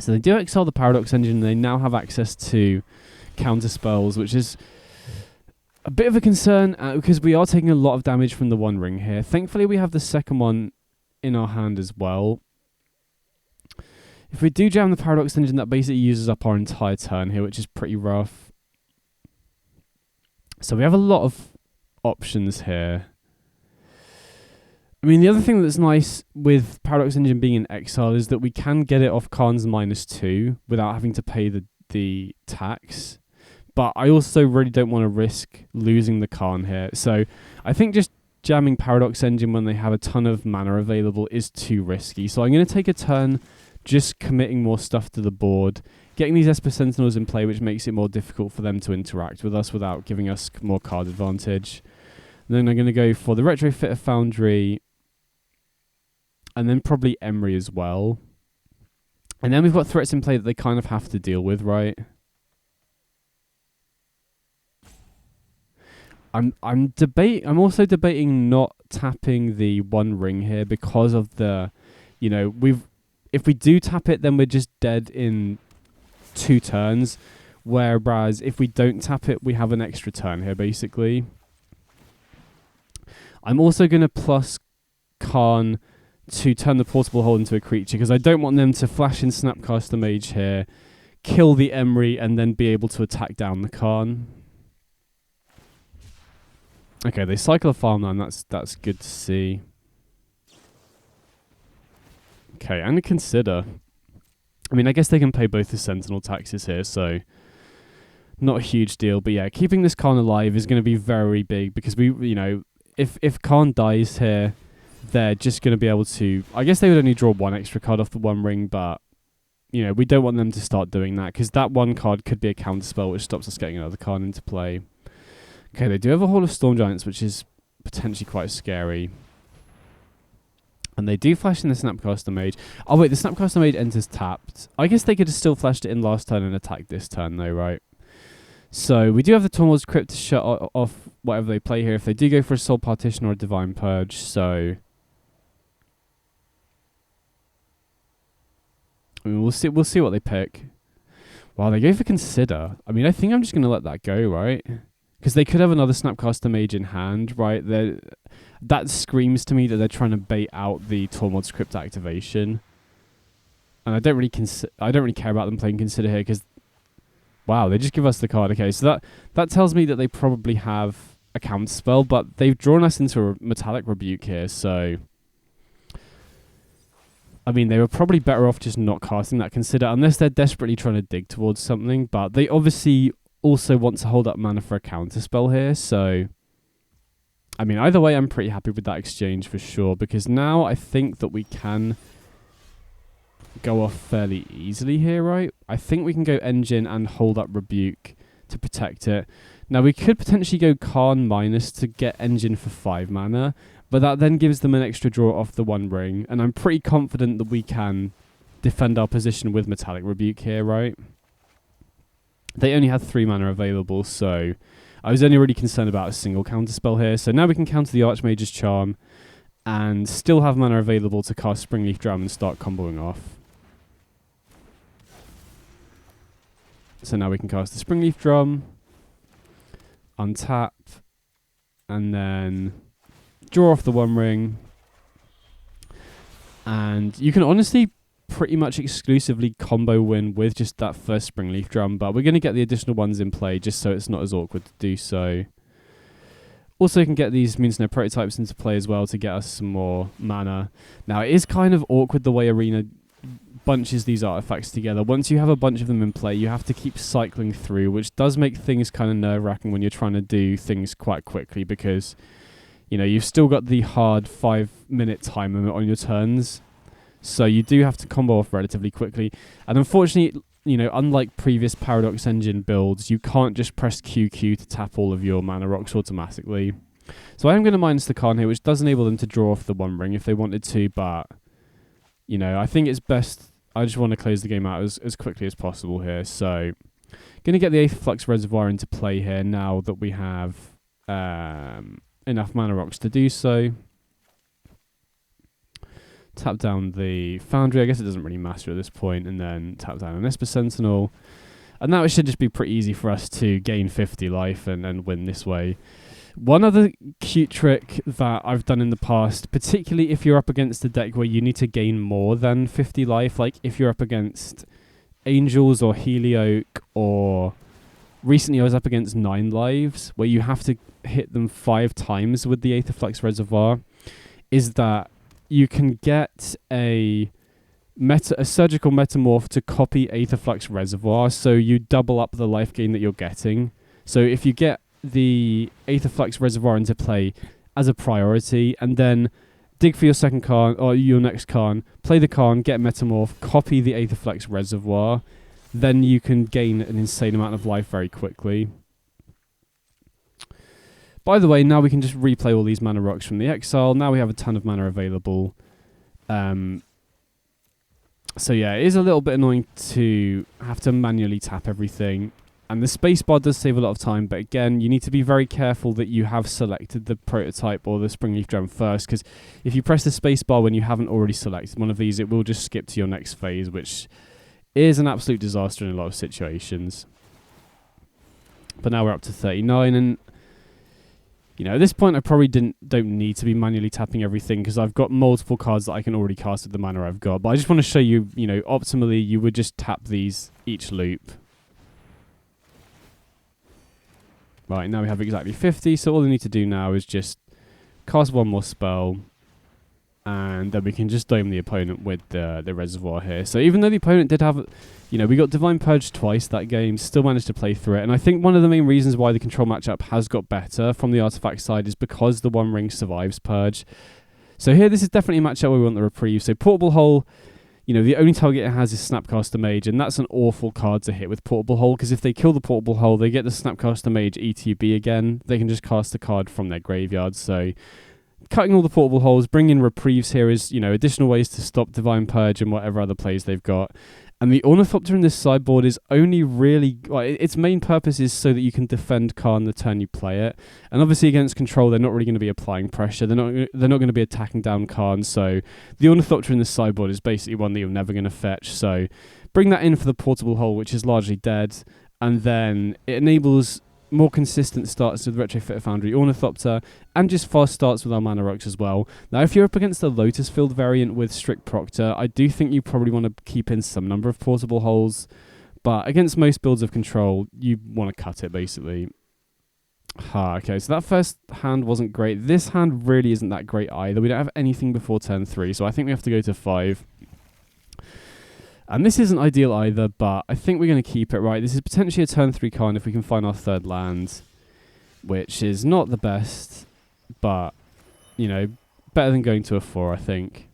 A: So they do exile the Paradox Engine, and they now have access to counter spells, which is a bit of a concern, because we are taking a lot of damage from the One Ring here. Thankfully, we have the second one in our hand as well. If we do jam the Paradox Engine, that basically uses up our entire turn here, which is pretty rough. So we have a lot of options here. I mean, the other thing that's nice with Paradox Engine being in exile is that we can get it off Khan's -2 without having to pay the tax. But I also really don't want to risk losing the Khan here. So I think just jamming Paradox Engine when they have a ton of mana available is too risky. So I'm going to take a turn just committing more stuff to the board, getting these Esper Sentinels in play, which makes it more difficult for them to interact with us without giving us more card advantage. And then I'm going to go for the Retrofitter Foundry, and then probably Emery as well. And then we've got threats in play that they kind of have to deal with, right? I'm also debating not tapping the One Ring here because of the, you know, if we do tap it, then we're just dead in 2 turns. Whereas if we don't tap it, we have an extra turn here, basically. I'm also going to plus Khan to turn the Portable Hole into a creature, because I don't want them to flash in Snapcaster Mage here, kill the Emery, and then be able to attack down the Khan. Okay, they cycle a farmland. That's good to see. Okay, and consider. I mean, I guess they can pay both the Sentinel taxes here, so not a huge deal. But yeah, keeping this Khan alive is going to be very big, because we, you know, if Khan dies here, they're just going to be able to... I guess they would only draw 1 extra card off the One Ring, but, you know, we don't want them to start doing that, because that 1 card could be a counterspell, which stops us getting another card into play. Okay, they do have a Hall of Storm Giants, which is potentially quite scary. And they do flash in the Snapcaster Mage. Oh wait, the Snapcaster Mage enters tapped. I guess they could have still flashed it in last turn and attacked this turn though, right? So we do have the Tormod's Crypt to shut off whatever they play here if they do go for a Soul Partition or a Divine Purge, so... I mean, we'll see what they pick. Wow, they go for Consider. I mean, I think I'm just going to let that go, right? Because they could have another Snapcaster Mage in hand, right? That screams to me that they're trying to bait out the Tormod's Crypt activation. And I don't really care about them playing Consider here, because... Wow, they just give us the card. Okay, so that tells me that they probably have a counterspell, but they've drawn us into a Metallic Rebuke here, so... I mean, they were probably better off just not casting that Consider, unless they're desperately trying to dig towards something, but they obviously also want to hold up mana for a counterspell here, so... I mean, either way, I'm pretty happy with that exchange for sure, because now I think that we can go off fairly easily here, right? I think we can go Engine and hold up Rebuke to protect it. Now, we could potentially go Khan minus to get Engine for 5 mana, but that then gives them an extra draw off the One Ring, and I'm pretty confident that we can defend our position with Metallic Rebuke here, right? They only had 3 mana available, so I was only really concerned about a single counterspell here. So now we can counter the Archmage's Charm and still have mana available to cast Springleaf Drum and start comboing off. So now we can cast the Springleaf Drum, untap, and then draw off the One Ring. And you can honestly pretty much exclusively combo win with just that first Springleaf Drum, but we're going to get the additional ones in play just so it's not as awkward to do so. Also, you can get these Moonsnow prototypes into play as well to get us some more mana. Now, it is kind of awkward the way Arena bunches these artifacts together. Once you have a bunch of them in play, you have to keep cycling through, which does make things kind of nerve-wracking when you're trying to do things quite quickly, because, you know, you've still got the hard 5-minute time limit on your turns. So you do have to combo off relatively quickly. And unfortunately, you know, unlike previous Paradox Engine builds, you can't just press QQ to tap all of your mana rocks automatically. So I am going to minus the Khan here, which does enable them to draw off the One Ring if they wanted to, but, you know, I think it's best... I just want to close the game out as quickly as possible here. So, going to get the Aetherflux Reservoir into play here now that we have enough mana rocks to do so. Tap down the Foundry. I guess it doesn't really matter at this point. And then tap down an Esper Sentinel. And now it should just be pretty easy for us to gain 50 life and win this way. One other cute trick that I've done in the past, particularly if you're up against a deck where you need to gain more than 50 life, like if you're up against Angels or Helioke, or recently I was up against 9 lives, where you have to hit them 5 times with the Aetherflux Reservoir, is that you can get a surgical metamorph to copy Aetherflux Reservoir, so you double up the life gain that you're getting. So if you get the Aetherflux Reservoir into play as a priority, and then dig for your second card, or your next card, play the card, get Metamorph, copy the Aetherflux Reservoir, then you can gain an insane amount of life very quickly. By the way, now we can just replay all these mana rocks from the exile. Now we have a ton of mana available. So yeah, it is a little bit annoying to have to manually tap everything. And the spacebar does save a lot of time, but again, you need to be very careful that you have selected the prototype or the Springleaf Gem first, because if you press the spacebar when you haven't already selected one of these, it will just skip to your next phase, which is an absolute disaster in a lot of situations. But now we're up to 39, and you know, at this point I probably don't need to be manually tapping everything because I've got multiple cards that I can already cast with the mana I've got. But I just want to show you, you know, optimally you would just tap these each loop. Right, now we have exactly 50, so all we need to do now is just cast one more spell, and then we can just dome the opponent with the reservoir here. So even though the opponent did have, you know, we got Divine Purge twice that game, still managed to play through it. And I think one of the main reasons why the control matchup has got better from the artifact side is because the One Ring survives Purge. So here, this is definitely a matchup where we want the reprieve. So Portable Hole, you know, the only target it has is Snapcaster Mage, and that's an awful card to hit with Portable Hole, because if they kill the Portable Hole, they get the Snapcaster Mage ETB again. They can just cast the card from their graveyard. So cutting all the Portable Holes, bringing reprieves here is, you know, additional ways to stop Divine Purge and whatever other plays they've got. And the Ornithopter in this sideboard is only really, well, its main purpose is so that you can defend Karn the turn you play it. And obviously against control, they're not really going to be applying pressure. They're not going to be attacking down Karn. So the Ornithopter in this sideboard is basically one that you're never going to fetch. So bring that in for the Portable Hole, which is largely dead. And then it enables more consistent starts with Retrofit Foundry Ornithopter, and just fast starts with our Mana Rocks as well. Now, if you're up against the Lotus Field variant with Strict Proctor, I do think you probably want to keep in some number of Portable Holes, but against most builds of control, you want to cut it, basically. Okay, so that first hand wasn't great. This hand really isn't that great either. We don't have anything before turn 3, so I think we have to go to 5. And this isn't ideal either, but I think we're going to keep it, right? This is potentially a turn 3 card if we can find our third land, which is not the best, but, you know, better than going to a 4, I think.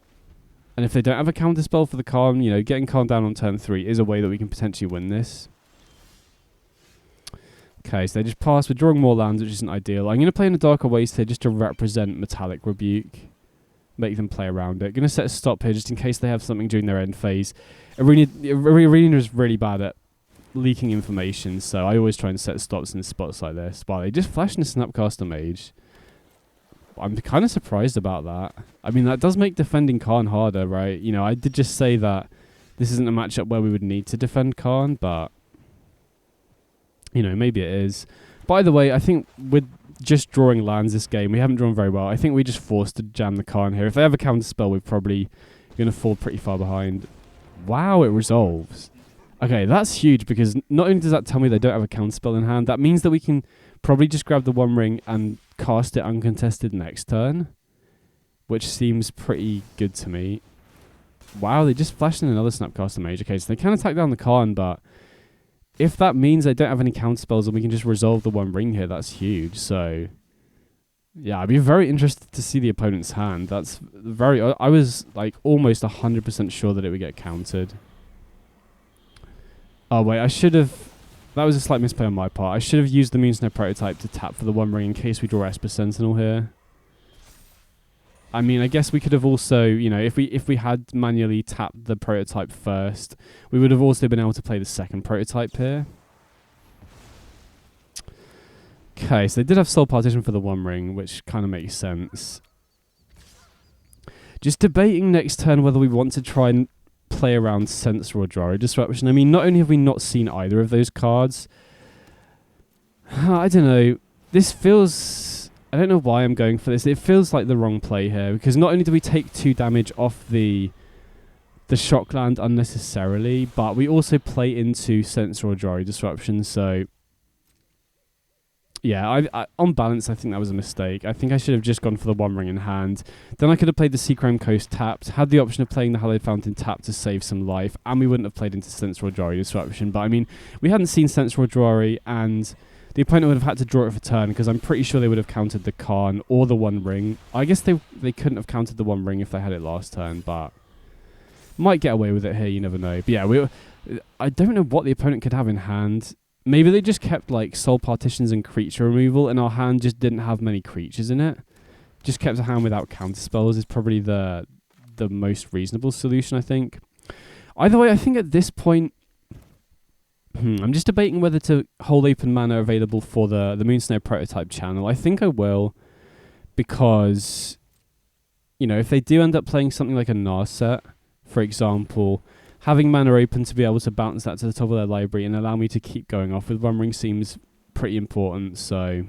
A: And if they don't have a counter spell for the Karn, you know, getting Karn down on turn 3 is a way that we can potentially win this. Okay, so they just pass. We're drawing more lands, which isn't ideal. I'm going to play in a Darker Waste here just to represent Metallic Rebuke. Make them play around it. Going to set a stop here just in case they have something during their end phase. Arena is really bad at leaking information, so I always try and set stops in spots like this. Wow, they just flashed in a Snapcaster Mage. I'm kind of surprised about that. I mean, that does make defending Karn harder, right? You know, I did just say that this isn't a matchup where we would need to defend Karn, but, you know, maybe it is. By the way, I think with just drawing lands this game, we haven't drawn very well. I think we're just forced to jam the Karn here. If they have a counter spell, we're probably going to fall pretty far behind. Wow, it resolves. Okay, that's huge, because not only does that tell me they don't have a counter spell in hand, that means that we can probably just grab the One Ring and cast it uncontested next turn, which seems pretty good to me. Wow, they just flashed in another Snapcaster Mage. Okay, so they can attack down the Karn, but if that means they don't have any counter spells and we can just resolve the One Ring here, that's huge. So, yeah, I'd be very interested to see the opponent's hand. That's very... I was, like, almost 100% sure that it would get countered. Oh, wait, I should have... That was a slight misplay on my part. I should have used the Moonsnow prototype to tap for the One Ring in case we draw Esper Sentinel here. I mean, I guess we could have also, you know, if we had manually tapped the prototype first, we would have also been able to play the second prototype here. Okay, so they did have Soul Partition for the One Ring, which kind of makes sense. Just debating next turn whether we want to try and play around Sense or Draw Disruption. I mean, not only have we not seen either of those cards, I don't know, this feels... I don't know why I'm going for this. It feels like the wrong play here, because not only do we take 2 damage off the shock land unnecessarily, but we also play into Sense or Draw Disruption, so... Yeah, I on balance, I think that was a mistake. I think I should have just gone for the One Ring in hand. Then I could have played the Seachrome Coast tapped, had the option of playing the Hallowed Fountain tapped to save some life, and we wouldn't have played into Sense or Draw Disruption. But I mean, we hadn't seen Sense or Draw, and the opponent would have had to draw it for turn, because I'm pretty sure they would have countered the Khan or the One Ring. I guess they couldn't have countered the One Ring if they had it last turn, but might get away with it here, you never know. But yeah, I don't know what the opponent could have in hand. Maybe they just kept like soul partitions and creature removal, and our hand just didn't have many creatures in it. Just kept a hand without counter spells is probably the most reasonable solution, I think. Either way, I think at this point, I'm just debating whether to hold open mana available for the Moonsnow prototype channel. I think I will, because, you know, if they do end up playing something like a Narset, for example, having mana open to be able to bounce that to the top of their library and allow me to keep going off with One Ring seems pretty important. So,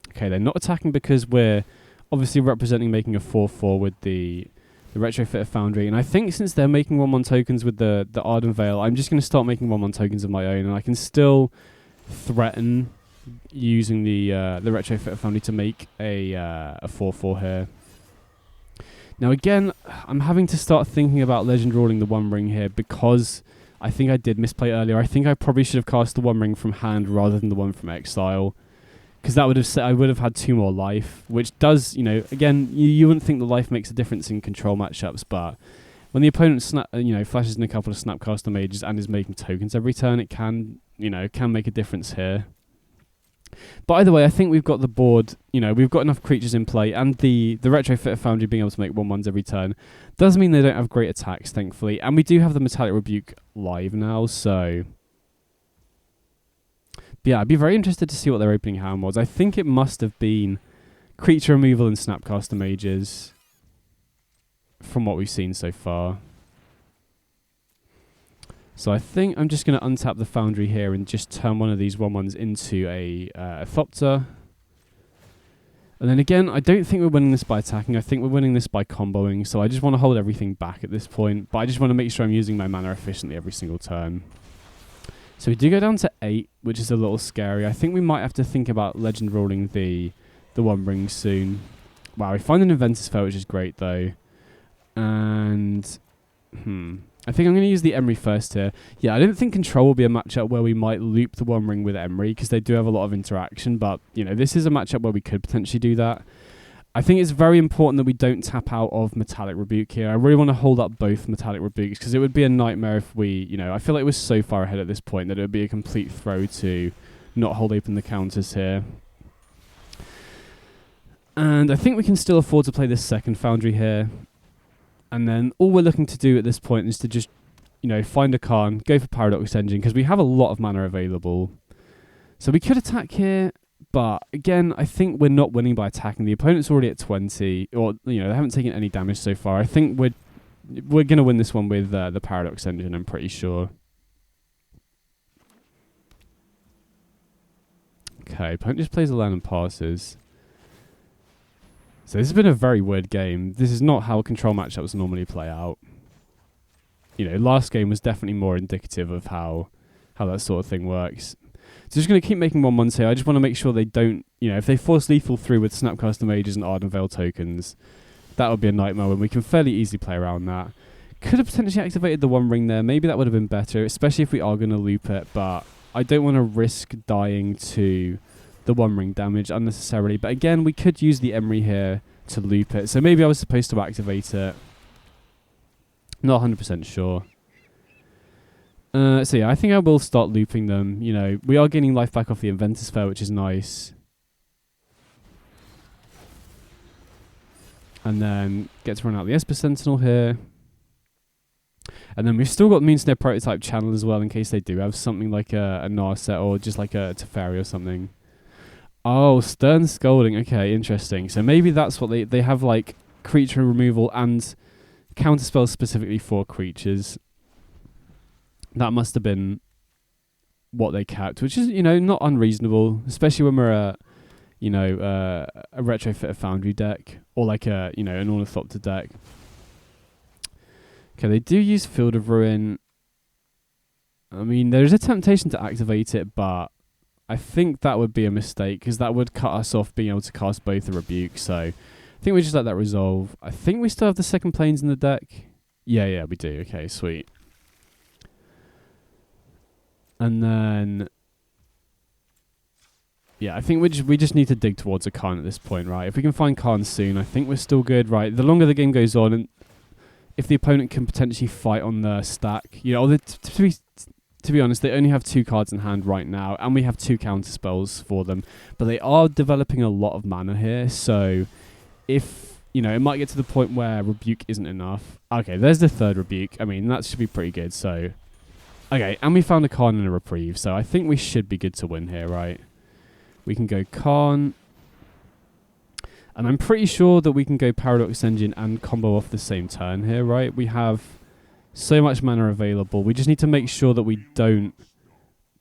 A: okay, they're not attacking because we're obviously representing making a 4/4 with the Retrofitter Foundry, and I think since they're making 1/1 tokens with the Arden Veil, I'm just going to start making 1/1 tokens of my own, and I can still threaten using the Retrofitter Foundry to make a 4/4 here. Now again, I'm having to start thinking about Legend rolling the One Ring here, because I think I did misplay earlier. I think I probably should have cast the One Ring from hand rather than the one from exile, because that would have I would have had 2 more life, which does, you know, again, you wouldn't think the life makes a difference in control matchups, but when the opponent flashes in a couple of Snapcaster Mages and is making tokens every turn, it can make a difference here. But either way, I think we've got the board, we've got enough creatures in play, and the Retrofitter Foundry being able to make 1/1s every turn does mean they don't have great attacks, thankfully, and we do have the Metallic Rebuke live now, so yeah, I'd be very interested to see what their opening hand was. I think it must have been creature removal and Snapcaster Mages from what we've seen so far. So I think I'm just going to untap the Foundry here and just turn one of these 1/1s into a Thopter. And then again, I don't think we're winning this by attacking. I think we're winning this by comboing. So I just want to hold everything back at this point. But I just want to make sure I'm using my mana efficiently every single turn. So we do go down to 8, which is a little scary. I think we might have to think about Legend rolling the One Ring soon. Wow, we find an Inventor's Spell, which is great though. And I think I'm going to use the Emery first here. Yeah, I don't think Control will be a matchup where we might loop the One Ring with Emery, because they do have a lot of interaction, but this is a matchup where we could potentially do that. I think it's very important that we don't tap out of Metallic Rebuke here. I really want to hold up both Metallic Rebukes, because it would be a nightmare if we, I feel like we're so far ahead at this point that it would be a complete throw to not hold open the counters here. And I think we can still afford to play this second Foundry here. And then all we're looking to do at this point is to just, find a Khan, go for Paradox Engine, because we have a lot of mana available. So we could attack here, but again, I think we're not winning by attacking. The opponent's already at 20, or, they haven't taken any damage so far. I think we're going to win this one with the Paradox Engine, I'm pretty sure. Okay, opponent just plays a land and passes. So this has been a very weird game. This is not how control matchups normally play out. Last game was definitely more indicative of how that sort of thing works. So just going to keep making 1/1s here. I just want to make sure they don't, if they force lethal through with Snapcaster Mages and Arden Veil tokens, that would be a nightmare when we can fairly easily play around that. Could have potentially activated the One Ring there. Maybe that would have been better, especially if we are going to loop it, but I don't want to risk dying to the One Ring damage unnecessarily. But again, we could use the Emery here to loop it. So maybe I was supposed to activate it. Not 100% sure. So yeah, I think I will start looping them. We are gaining life back off the Inventor's Spell, which is nice. And then get to run out the Esper Sentinel here. And then we've still got Moonsnow Prototype channel as well, in case they do have something like a Narset or just like a Teferi or something. Oh, Stern Scolding. Okay, interesting. So maybe that's what they have, like creature removal and counterspells specifically for creatures. That must have been what they capped, which is, not unreasonable, especially when we're a Retrofitter Foundry deck, or like an Ornithopter deck. Okay, they do use Field of Ruin. I mean, there's a temptation to activate it, but I think that would be a mistake, because that would cut us off being able to cast both the Rebuke, so I think we just let that resolve. I think we still have the second Plains in the deck. Yeah, we do. Okay, sweet. And then Yeah, I think we just need to dig towards a Khan at this point, right? If we can find Khan soon, I think we're still good, right? The longer the game goes on, and if the opponent can potentially fight on the stack, you know, to be honest, they only have 2 cards in hand right now, and we have 2 counter spells for them. But they are developing a lot of mana here, so if, you know, it might get to the point where Rebuke isn't enough. Okay, there's the 3rd Rebuke. I mean, that should be pretty good, so... Okay, and we found a Khan and a Reprieve, so I think we should be good to win here, right? We can go Khan. And I'm pretty sure that we can go Paradox Engine and combo off the same turn here, right? We have so much mana available. We just need to make sure that we don't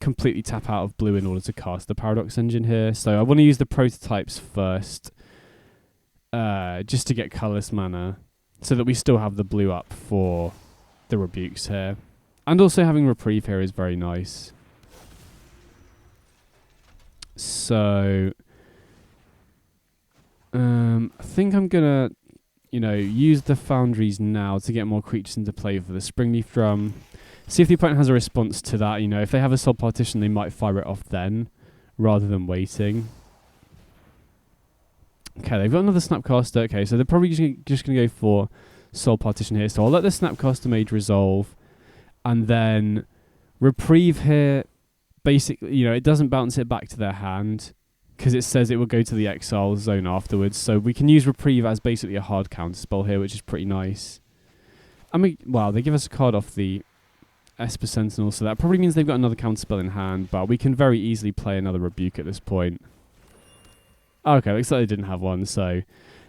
A: completely tap out of blue in order to cast the Paradox Engine here. So I want to use the prototypes first, just to get colorless mana, so that we still have the blue up for the Rebukes here. And also having Reprieve here is very nice. So I think I'm gonna, you know, use the Foundries now to get more creatures into play for the Springleaf Drum. See if the opponent has a response to that. You know, if they have a Soul Partition, they might fire it off then, rather than waiting. Okay, they've got another Snapcaster. Okay, so they're probably just going to go for Soul Partition here. So I'll let the Snapcaster Mage resolve. And then Reprieve here, basically, you know, it doesn't bounce it back to their hand, because it says it will go to the exile zone afterwards. So we can use Reprieve as basically a hard counter spell here, which is pretty nice. I mean, wow, they give us a card off the Esper Sentinel, so that probably means they've got another counter spell in hand, but we can very easily play another Rebuke at this point. Okay, looks like they didn't have one, so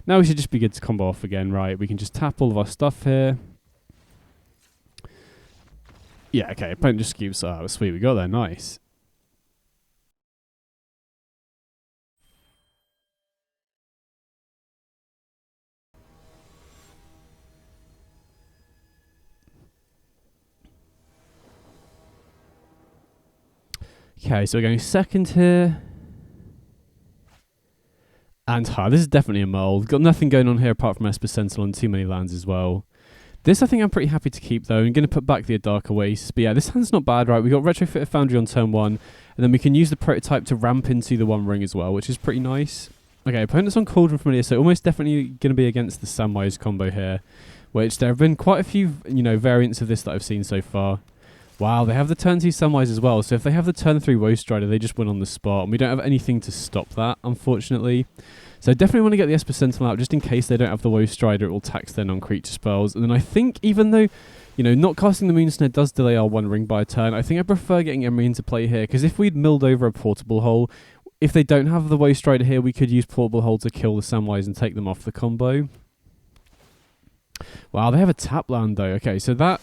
A: now we should just be good to combo off again, right? We can just tap all of our stuff here. Yeah, okay, opponent just keeps... Oh, sweet, we got there, nice. Okay, so we're going second here. And this is definitely a mold. Got nothing going on here apart from Esper Sentinel and too many lands as well. This I think I'm pretty happy to keep though. I'm going to put back the Adarka Waste. But yeah, this hand's not bad, right? We got Retrofitted Foundry on turn 1. And then we can use the prototype to ramp into the One Ring as well, which is pretty nice. Okay, opponent's on Cauldron Familiar, so almost definitely going to be against the Samwise combo here. Which there have been quite a few, you know, variants of this that I've seen so far. Wow, they have the turn 2 Samwise as well. So if they have the turn 3 Woe Strider, they just win on the spot. And we don't have anything to stop that, unfortunately. So I definitely want to get the Esper Sentinel out just in case they don't have the Woe Strider. It will tax their non-creature spells. And then I think even though, you know, not casting the Moon Snare does delay our One Ring by a turn, I think I prefer getting Emery into play here. Because if we'd milled over a Portable Hole, if they don't have the Woe Strider here, we could use Portable Hole to kill the Samwise and take them off the combo. Wow, they have a tap land though. Okay, so that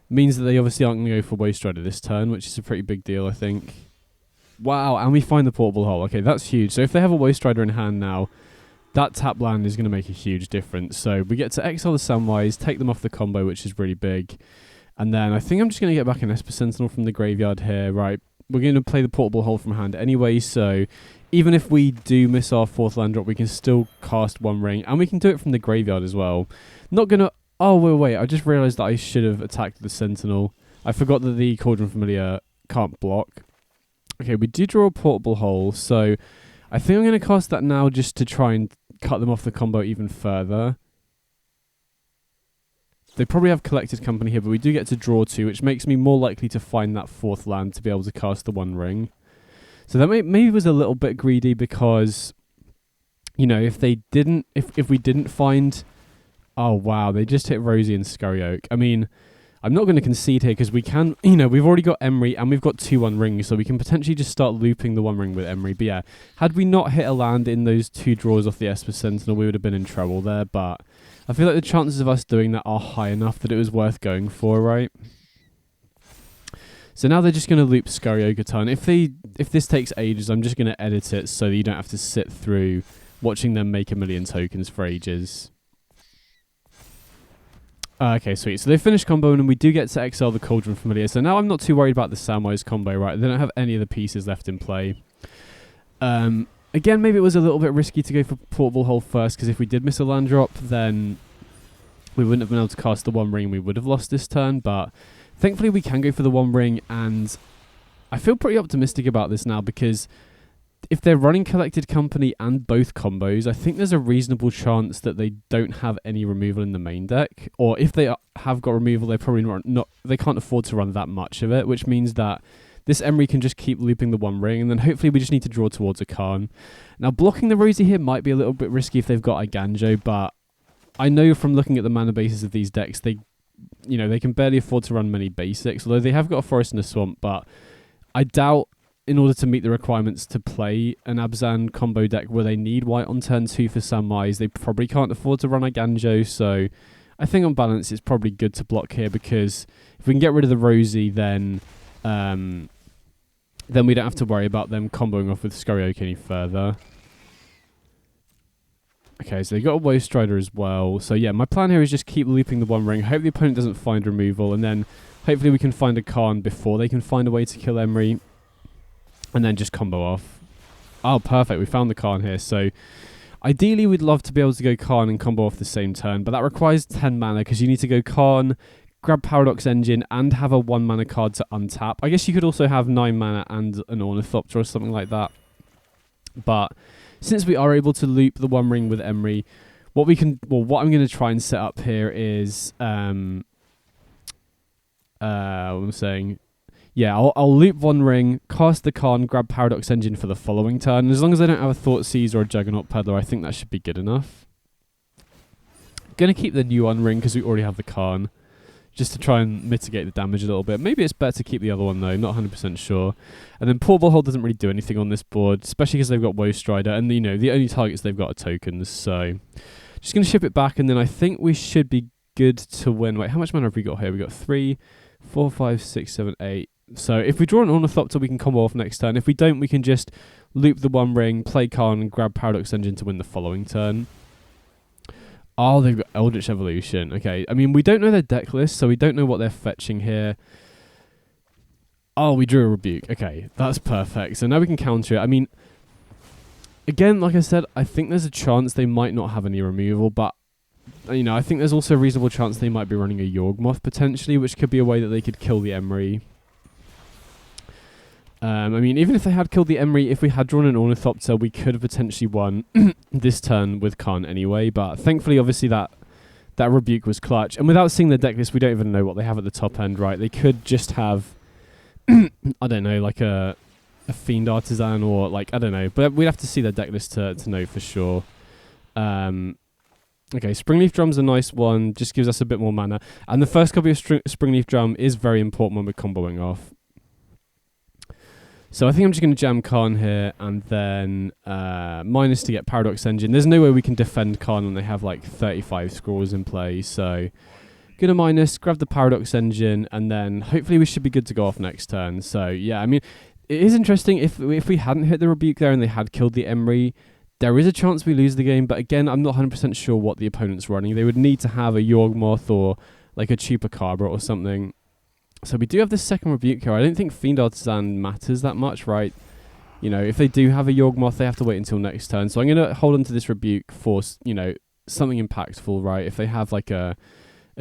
A: means that they obviously aren't going to go for Woe Strider this turn, which is a pretty big deal, I think. Wow, and we find the Portable Hole. Okay, that's huge. So if they have a Woe Strider in hand now, that tap land is going to make a huge difference. So we get to exile the Samwise, take them off the combo, which is really big. And then I think I'm just going to get back an Esper Sentinel from the graveyard here. Right, we're going to play the Portable Hole from hand anyway, so even if we do miss our 4th land drop, we can still cast One Ring, and we can do it from the graveyard as well. Not going to... Oh, wait, I just realised that I should have attacked the Sentinel. I forgot that the Cauldron Familiar can't block. Okay, we do draw a Portable Hole, so I think I'm going to cast that now just to try and cut them off the combo even further. They probably have Collected Company here, but we do get to draw 2, which makes me more likely to find that 4th land to be able to cast the One Ring. So that maybe was a little bit greedy because, you know, if we didn't find... Oh, wow, they just hit Rosie and Scurry Oak. I mean, I'm not going to concede here because we can, you know, we've already got Emery and we've got 2 One Rings, so we can potentially just start looping the One Ring with Emery. But yeah, had we not hit a land in those 2 draws off the Esper Sentinel, we would have been in trouble there. But I feel like the chances of us doing that are high enough that it was worth going for, right? So now they're just going to loop Scurry Oak a ton. If this takes ages, I'm just going to edit it so that you don't have to sit through watching them make a million tokens for ages. Okay, sweet. So they finished comboing and we do get to exile the Cauldron Familiar. So now I'm not too worried about the Samwise combo, right? They don't have any of the pieces left in play. Again, maybe it was a little bit risky to go for Portable Hole first, because if we did miss a land drop, then we wouldn't have been able to cast the One Ring. We would have lost this turn, but thankfully we can go for the One Ring, and I feel pretty optimistic about this now because if they're running Collected Company and both combos, I think there's a reasonable chance that they don't have any removal in the main deck. Or if they have got removal, they're probably not. They can't afford to run that much of it, which means that this Emery can just keep looping the One Ring, and then hopefully we just need to draw towards a Khan. Now, blocking the Rosie here might be a little bit risky if they've got Iganjo, but I know from looking at the mana bases of these decks, they can barely afford to run many basics, although they have got a Forest and a Swamp, but I doubt in order to meet the requirements to play an Abzan combo deck where they need white on turn 2 for Samwise, they probably can't afford to run Iganjo, so I think on balance it's probably good to block here, because if we can get rid of the Rosie, then we don't have to worry about them comboing off with Scurry Oak any further. Okay, so they got a Woe Strider as well. So yeah, my plan here is just keep looping the One Ring. Hope the opponent doesn't find removal, and then hopefully we can find a Khan before they can find a way to kill Emery, and then just combo off. Oh, perfect. We found the Khan here. So ideally we'd love to be able to go Khan and combo off the same turn, but that requires 10 mana because you need to go Khan, grab Paradox Engine, and have a 1 mana card to untap. I guess you could also have 9 mana and an Ornithopter or something like that. But since we are able to loop the One Ring with Emery, what I'm going to try and set up here is what I'm saying. Yeah, I'll loop One Ring, cast the Khan, grab Paradox Engine for the following turn. As long as I don't have a Thoughtseize or a Juggernaut Peddler, I think that should be good enough. Going to keep the new One Ring because we already have the Khan, just to try and mitigate the damage a little bit. Maybe it's better to keep the other one though, not 100% sure. And then Portable Hold doesn't really do anything on this board, especially because they've got Woe Strider, and the only targets they've got are tokens, so just going to ship it back, and then I think we should be good to win. Wait, how much mana have we got here? We got 3, 4, 5, 6, 7, 8. So if we draw an Ornithopter, we can combo off next turn. If we don't, we can just loop the One Ring, play Khan, and grab Paradox Engine to win the following turn. Oh, they've got Eldritch Evolution. Okay, I mean, we don't know their deck list, so we don't know what they're fetching here. Oh, we drew a Rebuke. Okay, that's perfect. So now we can counter it. I mean, again, like I said, I think there's a chance they might not have any removal, but, I think there's also a reasonable chance they might be running a Yawgmoth, potentially, which could be a way that they could kill the Emery. I mean, even if they had killed the Emery, if we had drawn an Ornithopter, we could have potentially won this turn with Khan anyway. But thankfully, obviously, that Rebuke was clutch. And without seeing the deck list, we don't even know what they have at the top end, right? They could just have, I don't know, like a Fiend Artisan or, like, I don't know. But we'd have to see their deck list to know for sure. Okay, Springleaf Drum's a nice one. Just gives us a bit more mana. And the first copy of Springleaf Drum is very important when we're comboing off. So I think I'm just going to jam Khan here, and then minus to get Paradox Engine. There's no way we can defend Khan when they have like 35 scrolls in play. So going to minus, grab the Paradox Engine, and then hopefully we should be good to go off next turn. So yeah, I mean, it is interesting. If we hadn't hit the Rebuke there and they had killed the Emery, there is a chance we lose the game. But again, I'm not 100% sure what the opponent's running. They would need to have a Yawgmoth or like a Chupacabra or something. So we do have this second Rebuke here. I don't think Fiend Artisan matters that much, right? If they do have a Yawgmoth, they have to wait until next turn. So I'm going to hold on to this Rebuke for, something impactful, right? If they have like a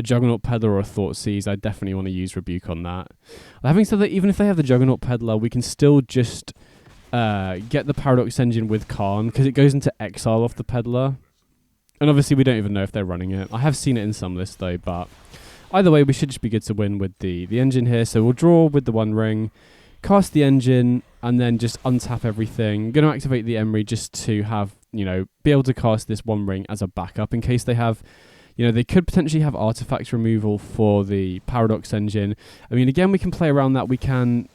A: Juggernaut Peddler or a Thoughtseize, I definitely want to use Rebuke on that. Having said that, even if they have the Juggernaut Peddler, we can still just get the Paradox Engine with Khan, because it goes into exile off the Peddler. And obviously we don't even know if they're running it. I have seen it in some lists though, but either way, we should just be good to win with the engine here. So we'll draw with the One Ring, cast the engine, and then just untap everything. I'm going to activate the Emery just to have, be able to cast this One Ring as a backup in case they have, they could potentially have artifact removal for the Paradox Engine. I mean, again, we can play around that. We can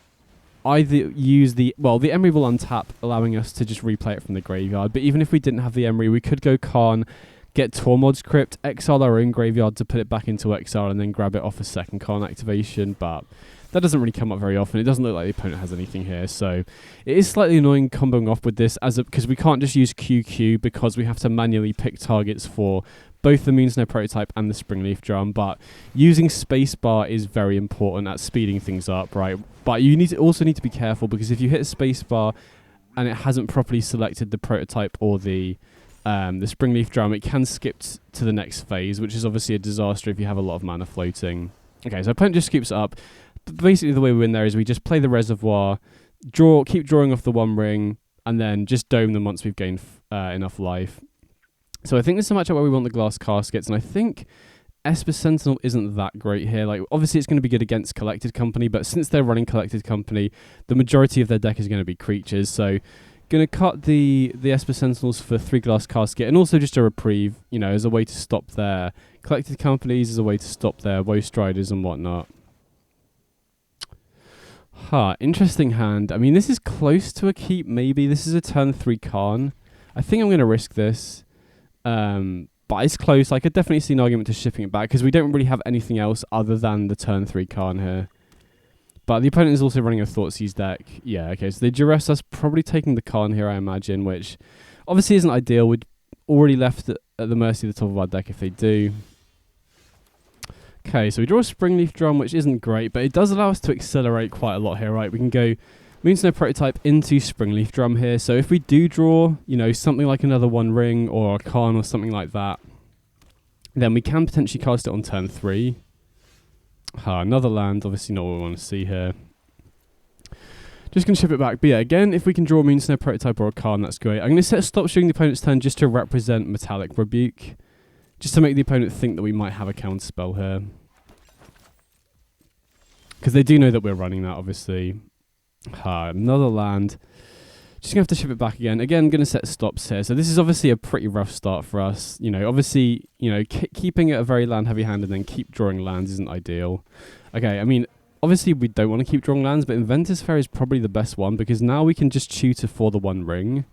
A: either use the Emery will untap, allowing us to just replay it from the graveyard. But even if we didn't have the Emery, we could go Khan, get Tormod's Crypt, exile our own graveyard to put it back into exile, and then grab it off a second Khan activation. But that doesn't really come up very often. It doesn't look like the opponent has anything here. So it is slightly annoying comboing off with this because we can't just use QQ, because we have to manually pick targets for both the Moonsnow Prototype and the Springleaf Drum. But using Spacebar is very important at speeding things up, right? But you also need to be careful, because if you hit Spacebar and it hasn't properly selected the Prototype or the Springleaf Drum, it can skip to the next phase, which is obviously a disaster if you have a lot of mana floating. Okay, so opponent just scoops it up. But basically the way we win there is we just play the Reservoir, keep drawing off the One Ring, and then just dome them once we've gained enough life. So I think this is a matchup where we want the glass caskets, and I think Esper Sentinel isn't that great here. Like, obviously it's going to be good against Collected Company, but since they're running Collected Company, the majority of their deck is going to be creatures. So going to cut the Esper Sentinels for 3 glass casket, and also just a reprieve, you know, as a way to stop their Collected Companies, as a way to stop their Woe Striders and whatnot. Interesting hand. I mean, this is close to a keep, maybe. This is a turn 3 Khan. I think I'm going to risk this. But it's close. I could definitely see an argument to shipping it back, because we don't really have anything else other than the turn 3 Khan here. But the opponent is also running a Thoughtseize deck. Yeah, okay, so they duress us, probably taking the Khan here, I imagine, which obviously isn't ideal. We'd already left at the mercy of the top of our deck if they do. Okay, so we draw a Springleaf Drum, which isn't great, but it does allow us to accelerate quite a lot here, right? We can go Moonsnow Prototype into Springleaf Drum here. So if we do draw, you know, something like another One Ring or a Khan or something like that, then we can potentially cast it on turn 3. Another land, obviously not what we want to see here. Just going to ship it back. But yeah, again, if we can draw a Moonsnow Prototype or a Khan, that's great. I'm going to set stop during the opponent's turn just to represent Metallic Rebuke, just to make the opponent think that we might have a counterspell here. Because they do know that we're running that, obviously. Another land. Just going to have to ship it back again. Again, going to set stops here. So this is obviously a pretty rough start for us. You know, obviously, you know, keeping it a very land-heavy hand and then keep drawing lands isn't ideal. Okay, I mean, obviously we don't want to keep drawing lands, but Inventor's Fair is probably the best one, because now we can just tutor for the One Ring.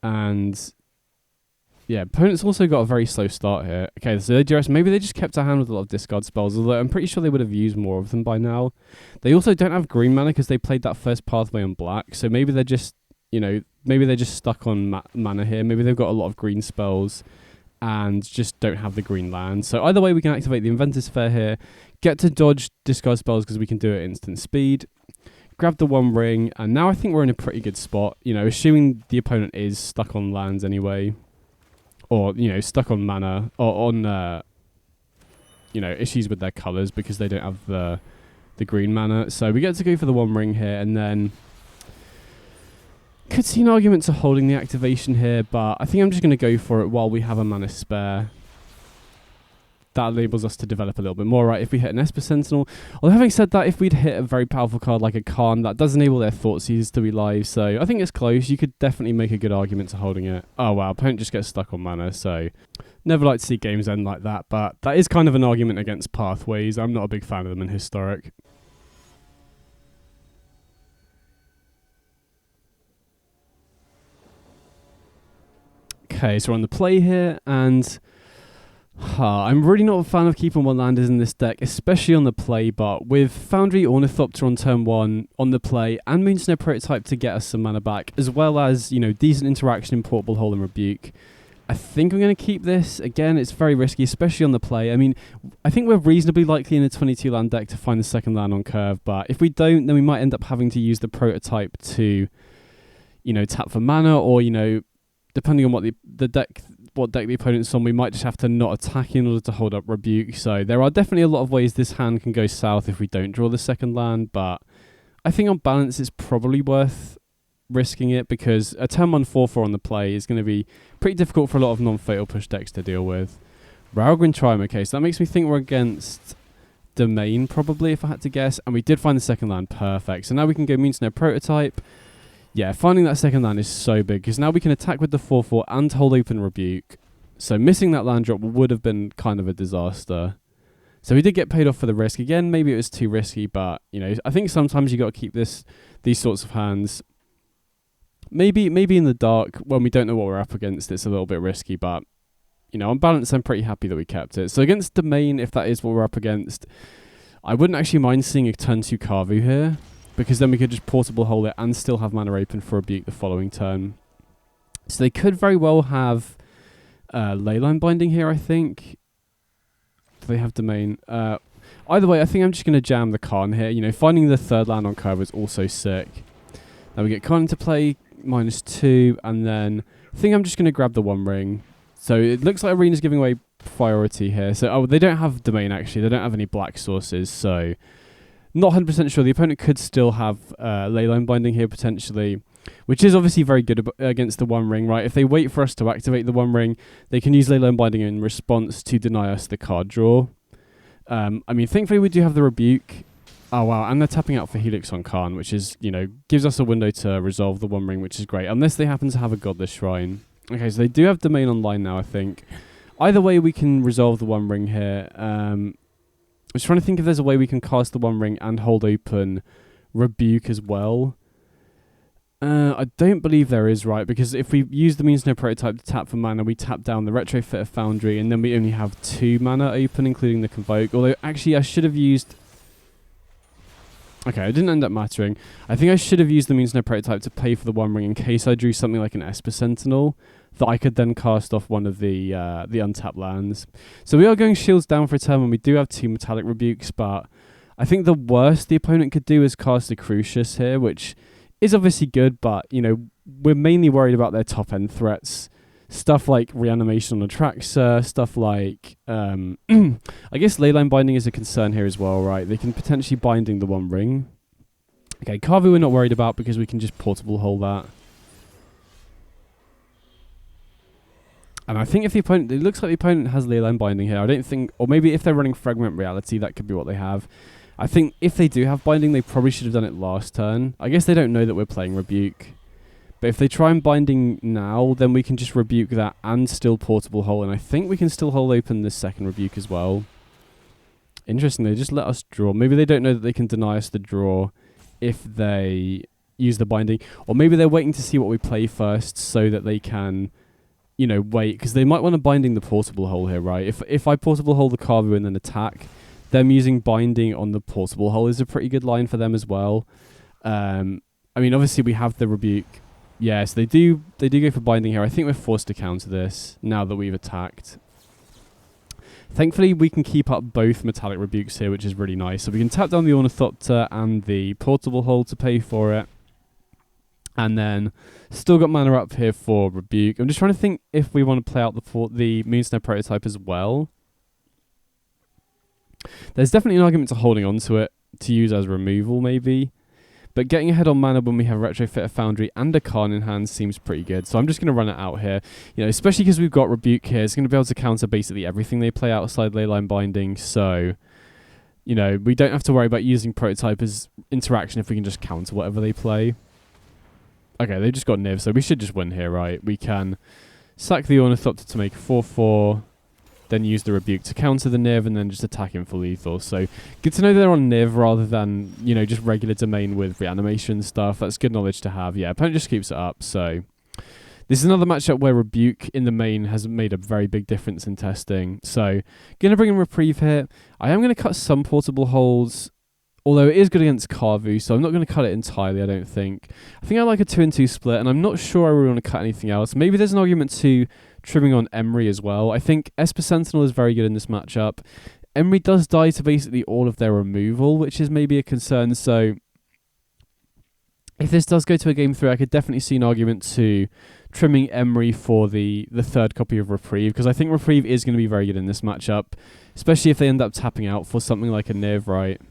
A: And yeah, opponent's also got a very slow start here. Okay, so they duress. Maybe they just kept our hand with a lot of discard spells, although I'm pretty sure they would have used more of them by now. They also don't have green mana because they played that first pathway on black, so maybe they're just, you know, maybe they're just stuck on mana here. Maybe they've got a lot of green spells and just don't have the green land. So either way, we can activate the Inventor's Fair here, get to dodge discard spells because we can do it at instant speed, grab the One Ring, and now I think we're in a pretty good spot, you know, assuming the opponent is stuck on lands anyway. Or, you know, stuck on mana, or on, you know, issues with their colours because they don't have the green mana. So we get to go for the One Ring here, and then could see an argument to holding the activation here, but I think I'm just going to go for it while we have a mana spare. That enables us to develop a little bit more, right? If we hit an Esper Sentinel. Although having said that, if we'd hit a very powerful card like a Khan, that does enable their Thoughtseizes to be live. So I think it's close. You could definitely make a good argument to holding it. Oh wow, opponent just gets stuck on mana. So never like to see games end like that. But that is kind of an argument against pathways. I'm not a big fan of them in Historic. Okay, so we're on the play here, and I'm really not a fan of keeping one-landers in this deck, especially on the play, but with Foundry Ornithopter on turn 1 on the play, and Moonsnow Prototype to get us some mana back, as well as, you know, decent interaction in Portable Hole and Rebuke, I think I'm going to keep this. Again, it's very risky, especially on the play. I mean, I think we're reasonably likely in a 22-land deck to find the second land on curve, but if we don't, then we might end up having to use the Prototype to, you know, tap for mana, or, you know, depending on what what deck the opponent's on, we might just have to not attack in order to hold up Rebuke. So there are definitely a lot of ways this hand can go south if we don't draw the second land, but I think on balance it's probably worth risking it, because a turn 1 4/4 on the play is going to be pretty difficult for a lot of non-fatal push decks to deal with. Railgrin Triumph, okay, so that makes me think we're against Domain probably, if I had to guess, and we did find the second land, perfect. So now we can go Moonsnow Prototype. Yeah, finding that second land is so big, because now we can attack with the 4/4 and hold open Rebuke. So missing that land drop would have been kind of a disaster. So we did get paid off for the risk. Again, maybe it was too risky, but, you know, I think sometimes you got to keep these sorts of hands. Maybe in the dark, when we don't know what we're up against, it's a little bit risky, but, you know, on balance, I'm pretty happy that we kept it. So against Domain, if that is what we're up against, I wouldn't actually mind seeing a turn 2 Kavu here, because then we could just Portable Hole it and still have mana open for Rebuke the following turn. So they could very well have Leyline Binding here, I think. Do they have Domain? Either way, I think I'm just going to jam the Khan here. You know, finding the third land on curve is also sick. Now we get Khan into play, -2, and then I think I'm just going to grab the One Ring. So it looks like Arena's giving away priority here. So they don't have Domain, actually. They don't have any black sources, so Not 100% sure. The opponent could still have Leyline Binding here potentially, which is obviously very good against the One Ring, right? If they wait for us to activate the One Ring, they can use Leyline Binding in response to deny us the card draw. I mean, thankfully we do have the Rebuke. Oh, wow. And they're tapping out for Helix on Khan, which is, you know, gives us a window to resolve the One Ring, which is great. Unless they happen to have a Godless Shrine. Okay, so they do have Domain online now, I think. Either way, we can resolve the One Ring here. I was trying to think if there's a way we can cast the One Ring and hold open Rebuke as well. I don't believe there is, right? Because if we use the Means No Prototype to tap for mana, we tap down the Retrofitter Foundry, and then we only have 2 mana open, including the Convoke. Although, actually, I should have used... Okay, it didn't end up mattering. I think I should have used the Means No Prototype to pay for the One Ring in case I drew something like an Esper Sentinel that I could then cast off one of the untapped lands. So we are going shields down for a turn, and we do have 2 Metallic Rebukes, but I think the worst the opponent could do is cast a Crucius here, which is obviously good, but, you know, we're mainly worried about their top-end threats. Stuff like Reanimation on Atraxa, stuff like... I guess Leyline Binding is a concern here as well, right? They can potentially Binding the One Ring. Okay, Carvu we're not worried about because we can just Portable Hold that. And I think if the opponent... It looks like the opponent has Leyline Binding here. I don't think... Or maybe if they're running Fragment Reality, that could be what they have. I think if they do have Binding, they probably should have done it last turn. I guess they don't know that we're playing Rebuke. But if they try and Binding now, then we can just Rebuke that and still Portable Hold. And I think we can still hold open this second Rebuke as well. Interesting, they just let us draw. Maybe they don't know that they can deny us the draw if they use the Binding. Or maybe they're waiting to see what we play first so that they can, you know, wait. Because they might want to Binding the Portable Hold here, right? If I Portable Hold the Carvu and then attack, them using Binding on the Portable Hold is a pretty good line for them as well. I mean, obviously we have the Rebuke. Yes, they do go for Binding here. I think we're forced to counter this now that we've attacked. Thankfully, we can keep up both Metallic Rebukes here, which is really nice. So we can tap down the Ornithopter and the Portable Hold to pay for it. And then still got mana up here for Rebuke. I'm just trying to think if we want to play out the Moonsnow Prototype as well. There's definitely an argument to holding on to it to use as removal, maybe. But getting ahead on mana when we have Retrofitter Foundry and a Karn in hand seems pretty good. So I'm just going to run it out here. You know, especially because we've got Rebuke here. It's going to be able to counter basically everything they play outside Leyline Binding. So, you know, we don't have to worry about using Prototype as interaction if we can just counter whatever they play. Okay, they just got Niv, so we should just win here, right? We can sack the Ornithopter to make 4/4. Then use the Rebuke to counter the Niv, and then just attack him for lethal. So good to know they're on Niv rather than, you know, just regular domain with Reanimation stuff. That's good knowledge to have. Yeah, opponent just keeps it up. So this is another matchup where Rebuke in the main has made a very big difference in testing. So going to bring in Reprieve here. I am going to cut some Portable Holds, although it is good against Carvu, so I'm not going to cut it entirely, I don't think. I think I like a 2-2 split, and I'm not sure I really want to cut anything else. Maybe there's an argument to trimming on Emery as well. I think Esper Sentinel is very good in this matchup. Emery does die to basically all of their removal, which is maybe a concern. So if this does go to a game 3, I could definitely see an argument to trimming Emery for the third copy of Reprieve, because I think Reprieve is going to be very good in this matchup, especially if they end up tapping out for something like a Niv, right?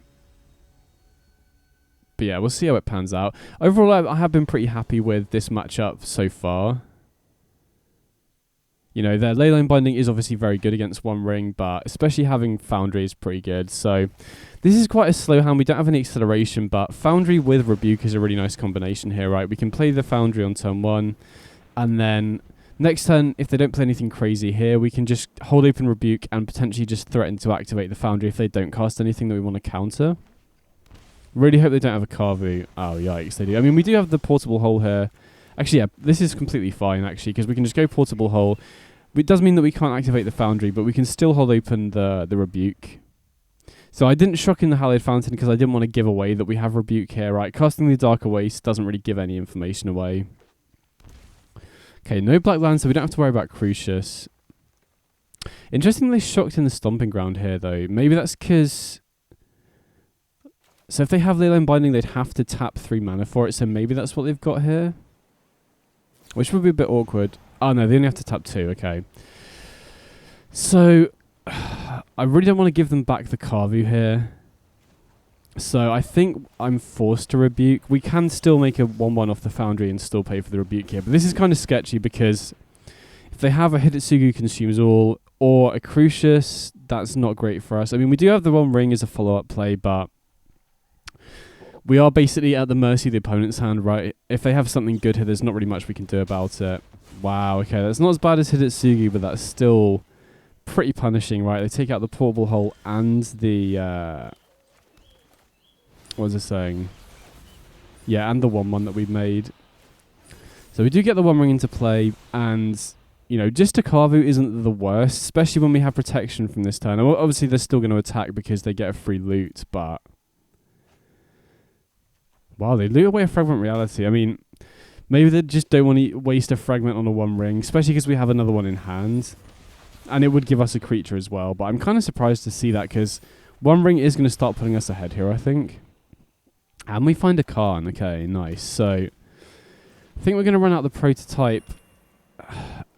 A: But yeah, we'll see how it pans out. Overall, I have been pretty happy with this matchup so far. You know, their Leyline Binding is obviously very good against One Ring, but especially having Foundry is pretty good. So this is quite a slow hand. We don't have any acceleration, but Foundry with Rebuke is a really nice combination here, right? We can play the Foundry on turn 1, and then next turn, if they don't play anything crazy here, we can just hold open Rebuke and potentially just threaten to activate the Foundry if they don't cast anything that we want to counter. Really hope they don't have a Carvu. Oh, yikes, they do. I mean, we do have the Portable Hole here. Actually, yeah, this is completely fine, actually, because we can just go Portable Hole. It does mean that we can't activate the Foundry, but we can still hold open the Rebuke. So I didn't shock in the Hallowed Fountain because I didn't want to give away that we have Rebuke here, right? Casting the Darker Waste doesn't really give any information away. Okay, no black land, so we don't have to worry about Crucius. Interestingly, shocked in the Stomping Ground here, though. Maybe that's because... So if they have Leyline Binding, they'd have to tap 3 mana for it, so maybe that's what they've got here. Which would be a bit awkward. Oh no, they only have to tap 2, okay. So, I really don't want to give them back the Carvu here. So I think I'm forced to rebuke. We can still make a 1-1 off the Foundry and still pay for the rebuke here. But this is kind of sketchy because if they have a Hitotsugu Consumes All or a Crucius, that's not great for us. I mean, we do have the One Ring as a follow-up play, but we are basically at the mercy of the opponent's hand, right? If they have something good here, there's not really much we can do about it. Wow, okay, that's not as bad as Hitotsugu, but that's still pretty punishing, right? They take out the Portable Hole and the... what was I saying? Yeah, and the 1-1 that we made. So we do get the One Ring into play, and, you know, just Takavu isn't the worst, especially when we have protection from this turn. Obviously, they're still going to attack because they get a free loot, but... Wow, they loot away a Fragment Reality. I mean, maybe they just don't want to waste a Fragment on a One Ring, especially because we have another one in hand. And it would give us a creature as well, but I'm kind of surprised to see that, because One Ring is going to start putting us ahead here, I think. And we find a Karn. Okay, nice. So, I think we're going to run out the prototype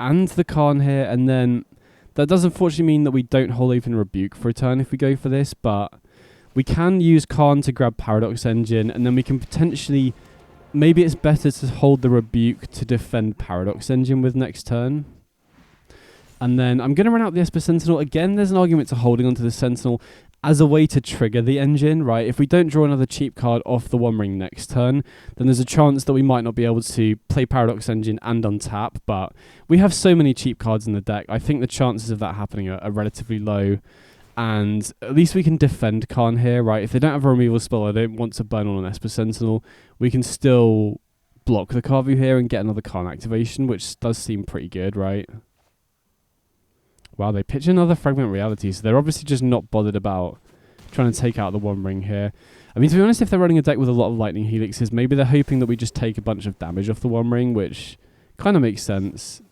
A: and the Karn here, and then that does unfortunately mean that we don't hold open Rebuke for a turn if we go for this, but we can use Karn to grab Paradox Engine, and then we can potentially... Maybe it's better to hold the Rebuke to defend Paradox Engine with next turn. And then I'm going to run out the Esper Sentinel. Again, there's an argument to holding onto the Sentinel as a way to trigger the engine, right? If we don't draw another cheap card off the One Ring next turn, then there's a chance that we might not be able to play Paradox Engine and untap, but we have so many cheap cards in the deck, I think the chances of that happening are relatively low, and at least we can defend Karn here, right? If they don't have a removal spell, I don't want to burn on an Esper Sentinel, we can still block the Kavu here and get another Karn activation, which does seem pretty good, right? Wow, they pitch another Fragment Reality, so they're obviously just not bothered about trying to take out the One Ring here. I mean, to be honest, if they're running a deck with a lot of Lightning Helixes, maybe they're hoping that we just take a bunch of damage off the One Ring, which kind of makes sense.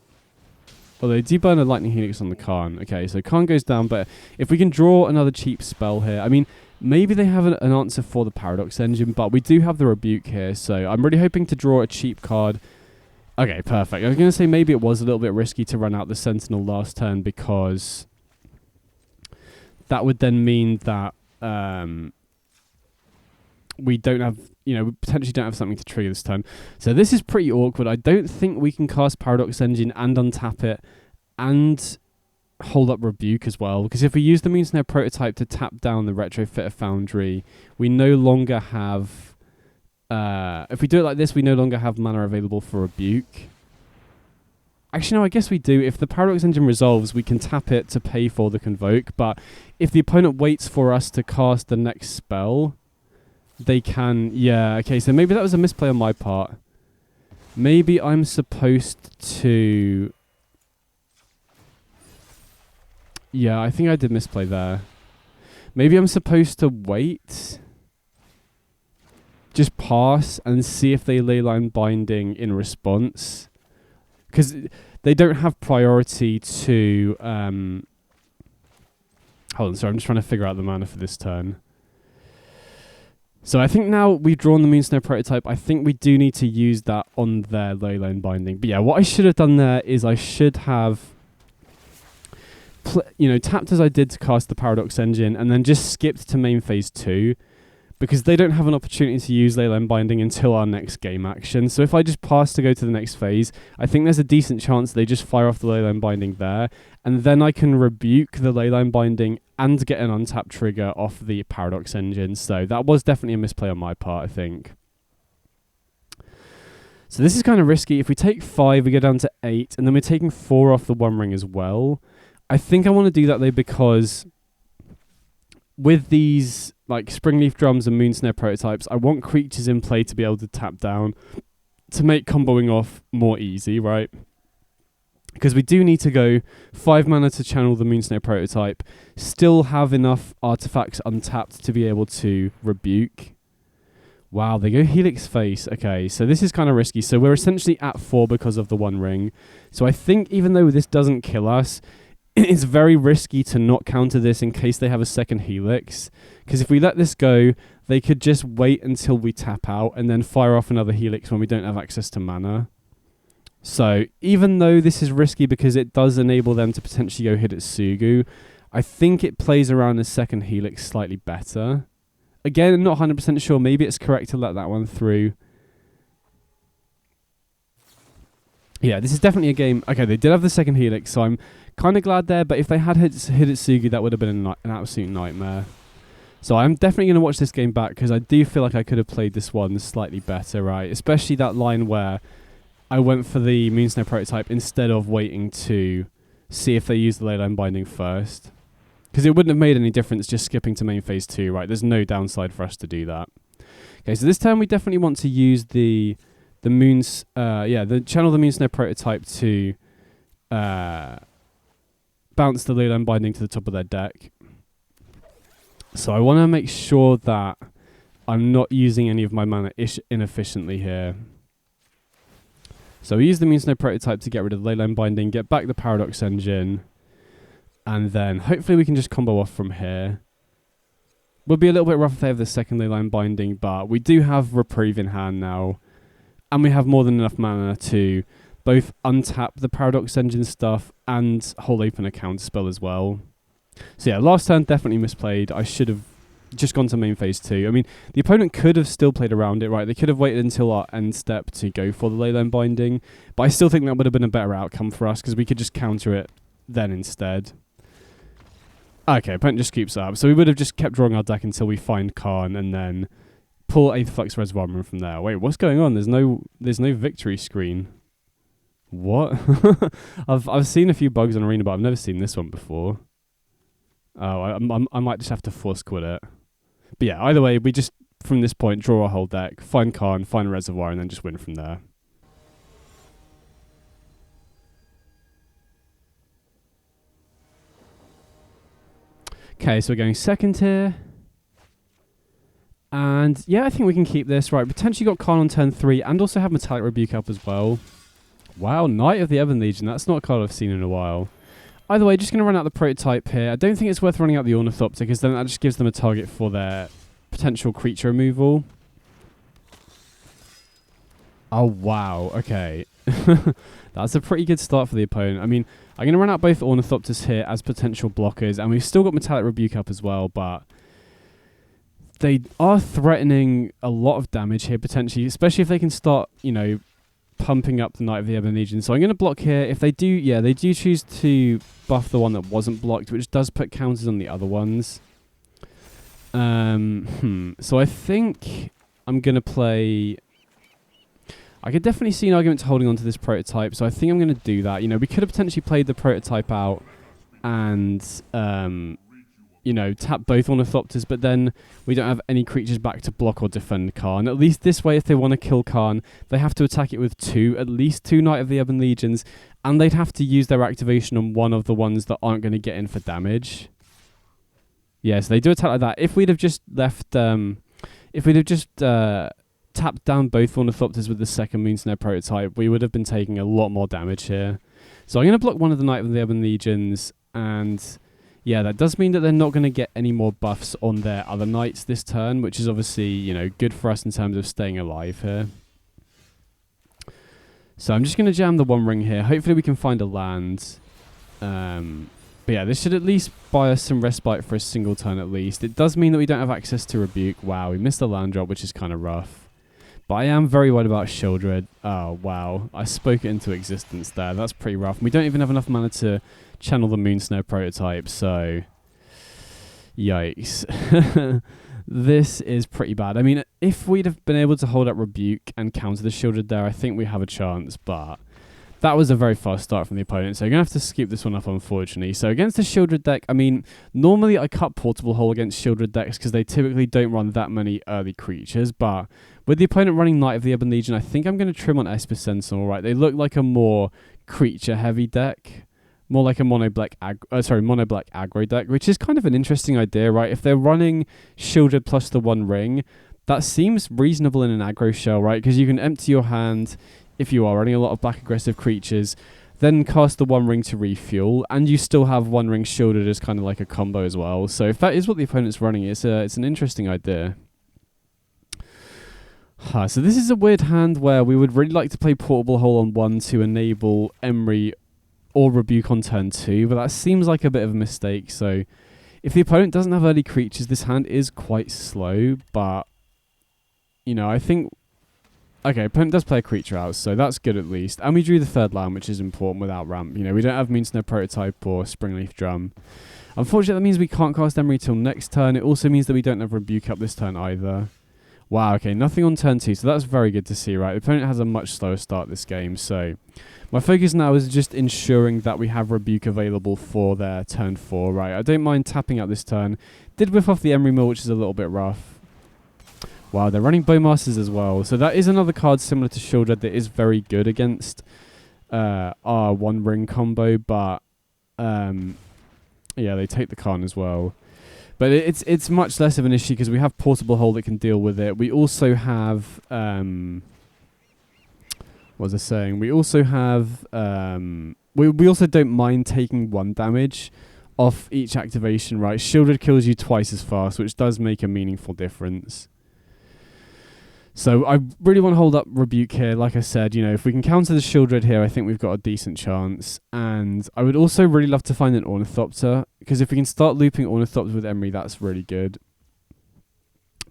A: Although they do burn a Lightning Helix on the Karn. Okay, so Karn goes down, but if we can draw another cheap spell here, I mean, maybe they have an answer for the Paradox Engine, but we do have the Rebuke here, so I'm really hoping to draw a cheap card. Okay, perfect. I was going to say maybe it was a little bit risky to run out the Sentinel last turn, because that would then mean that we don't have, you know, we potentially don't have something to trigger this turn. So this is pretty awkward. I don't think we can cast Paradox Engine and untap it and hold up Rebuke as well, because if we use the Moonsnare Prototype to tap down the Retrofitter Foundry, we no longer have... if we do it like this, we no longer have mana available for Rebuke. Actually, no, I guess we do. If the Paradox Engine resolves, we can tap it to pay for the Convoke, but if the opponent waits for us to cast the next spell, they can... Yeah, okay, so maybe that was a misplay on my part. Maybe I'm supposed to... Yeah, I think I did misplay there. Maybe I'm supposed to wait... Just pass and see if they Leyline Binding in response. Because they don't have priority to... hold on, sorry, I'm just trying to figure out the mana for this turn. So I think now we've drawn the Moonsnare Prototype, I think we do need to use that on their Leyline Binding. But yeah, what I should have done there is I should have... tapped as I did to cast the Paradox Engine, and then just skipped to main phase 2. Because they don't have an opportunity to use Leyline Binding until our next game action. So if I just pass to go to the next phase, I think there's a decent chance they just fire off the Leyline Binding there, and then I can rebuke the Leyline Binding and get an untapped trigger off the Paradox Engine. So that was definitely a misplay on my part, I think. So this is kind of risky. If we take 5, we go down to 8, and then we're taking 4 off the One Ring as well. I think I want to do that though, because with these like Springleaf Drums and Moonsnare Prototypes, I want creatures in play to be able to tap down to make comboing off more easy, right? Because we do need to go 5 mana to channel the Moonsnare Prototype, still have enough artifacts untapped to be able to rebuke. Wow, they go Helix Face. Okay, so this is kind of risky. So we're essentially at 4 because of the One Ring. So I think even though this doesn't kill us, it's very risky to not counter this in case they have a second Helix. Because if we let this go, they could just wait until we tap out and then fire off another Helix when we don't have access to mana. So even though this is risky because it does enable them to potentially go Hitotsugu, I think it plays around a second Helix slightly better. Again, I'm not 100% sure. Maybe it's correct to let that one through. Yeah, this is definitely a game. Okay, they did have the second Helix, so I'm kind of glad there. But if they had Hidetsugu, that would have been an absolute nightmare. So I'm definitely going to watch this game back because I do feel like I could have played this one slightly better, right? Especially that line where I went for the Moonsnow prototype instead of waiting to see if they use the Leyline Binding first. Because it wouldn't have made any difference just skipping to main phase 2, right? There's no downside for us to do that. Okay, so this turn we definitely want to use the channel the Moonsnow prototype to bounce the Leyline Binding to the top of their deck. So I want to make sure that I'm not using any of my mana inefficiently here. So we use the Moonsnow prototype to get rid of the Leyline Binding, get back the Paradox Engine, and then hopefully we can just combo off from here. Would be a little bit rough if they have the second Leyline Binding, but we do have Reprieve in hand now, and we have more than enough mana to both untap the Paradox Engine stuff and hold open a counterspell as well. So yeah, last turn definitely misplayed. I should have just gone to main phase 2. I mean, the opponent could have still played around it, right? They could have waited until our end step to go for the Leyline Binding, but I still think that would have been a better outcome for us because we could just counter it then instead. Okay, opponent just keeps up. So we would have just kept drawing our deck until we find Karn and then pull Aetherflux Reservoir from there. Wait, what's going on? There's no victory screen. What? I've seen a few bugs on Arena, but I've never seen this one before. Oh, I might just have to force quit it. But yeah, either way, we just, from this point, draw our whole deck, find Karn, find a Reservoir, and then just win from there. Okay, so we're going second here. And yeah, I think we can keep this. Right, potentially got Karn on turn 3, and also have Metallic Rebuke up as well. Wow, Knight of the Ebon Legion. That's not a card I've seen in a while. Either way, just going to run out the prototype here. I don't think it's worth running out the Ornithopter because then that just gives them a target for their potential creature removal. Oh, wow. Okay. That's a pretty good start for the opponent. I mean, I'm going to run out both Ornithopters here as potential blockers, and we've still got Metallic Rebuke up as well, but they are threatening a lot of damage here potentially, especially if they can start, pumping up the Knight of the Ebon Legion. So I'm going to block here. If they do, they do choose to buff the one that wasn't blocked, which does put counters on the other ones. So I think I'm going to play... I could definitely see an argument to holding on to this prototype, so I think I'm going to do that. We could have potentially played the prototype out and, tap both Ornithopters, but then we don't have any creatures back to block or defend Karn. At least this way, if they want to kill Karn, they have to attack it with at least two Knight of the Ebon Legions, and they'd have to use their activation on one of the ones that aren't going to get in for damage. Yeah, so they do attack like that. If we'd have just left... tapped down both Ornithopters with the second Moonsnow prototype, we would have been taking a lot more damage here. So I'm going to block one of the Knight of the Ebon Legions, and yeah, that does mean that they're not going to get any more buffs on their other Knights this turn, which is obviously, good for us in terms of staying alive here. So I'm just going to jam the One Ring here. Hopefully we can find a land. But yeah, this should at least buy us some respite for a single turn at least. It does mean that we don't have access to Rebuke. Wow, we missed the land drop, which is kind of rough. But I am very worried about Shieldred. Oh, wow. I spoke it into existence there. That's pretty rough. We don't even have enough mana to channel the Moonsnow prototype, so... Yikes. This is pretty bad. I mean, if we'd have been able to hold up Rebuke and counter the Shieldred there, I think we have a chance, but... That was a very fast start from the opponent, so you're going to have to skip this one up, unfortunately. So against the Shieldred deck, I mean, normally I cut Portable Hole against Shieldred decks because they typically don't run that many early creatures, but with the opponent running Knight of the Ebon Legion, I think I'm going to trim on Esper Sentinel, right? They look like a more creature-heavy deck, more like a mono-black aggro deck, which is kind of an interesting idea, right? If they're running Shieldred plus the One Ring, that seems reasonable in an aggro shell, right? Because you can empty your hand... If you are running a lot of black aggressive creatures, then cast the One Ring to refuel, and you still have One Ring shielded as kind of like a combo as well. So if that is what the opponent's running, it's an interesting idea. So this is a weird hand where we would really like to play Portable Hole on 1 to enable Emery or Rebuke on turn 2, but that seems like a bit of a mistake. So If the opponent doesn't have early creatures, this hand is quite slow, but, you know, I think... Okay, opponent does play a creature out, so that's good at least. And we drew the third land, which is important without ramp. You know, we don't have Moonsnow Prototype or Springleaf Drum. Unfortunately, that means we can't cast Emery till next turn. It also means that we don't have Rebuke up this turn either. Wow, okay, nothing on turn 2, so that's very good to see, right? The opponent has a much slower start this game, so... My focus now is just ensuring that we have Rebuke available for their turn 4, right? I don't mind tapping out this turn. Did whiff off the Emery Mill, which is a little bit rough. Wow, they're running Bowmasters as well. So that is another card similar to Shieldred that is very good against our One Ring combo, but yeah, they take the Khan as well. But it's much less of an issue because we have Portable Hole that can deal with it. We also have... what was I saying? We also have... we also don't mind taking 1 damage off each activation, right? Shieldred kills you twice as fast, which does make a meaningful difference. So I really want to hold up Rebuke here. Like I said, you know, if we can counter the Shieldred here, I think we've got a decent chance. And I would also really love to find an Ornithopter, because if we can start looping Ornithopter with Emery, that's really good.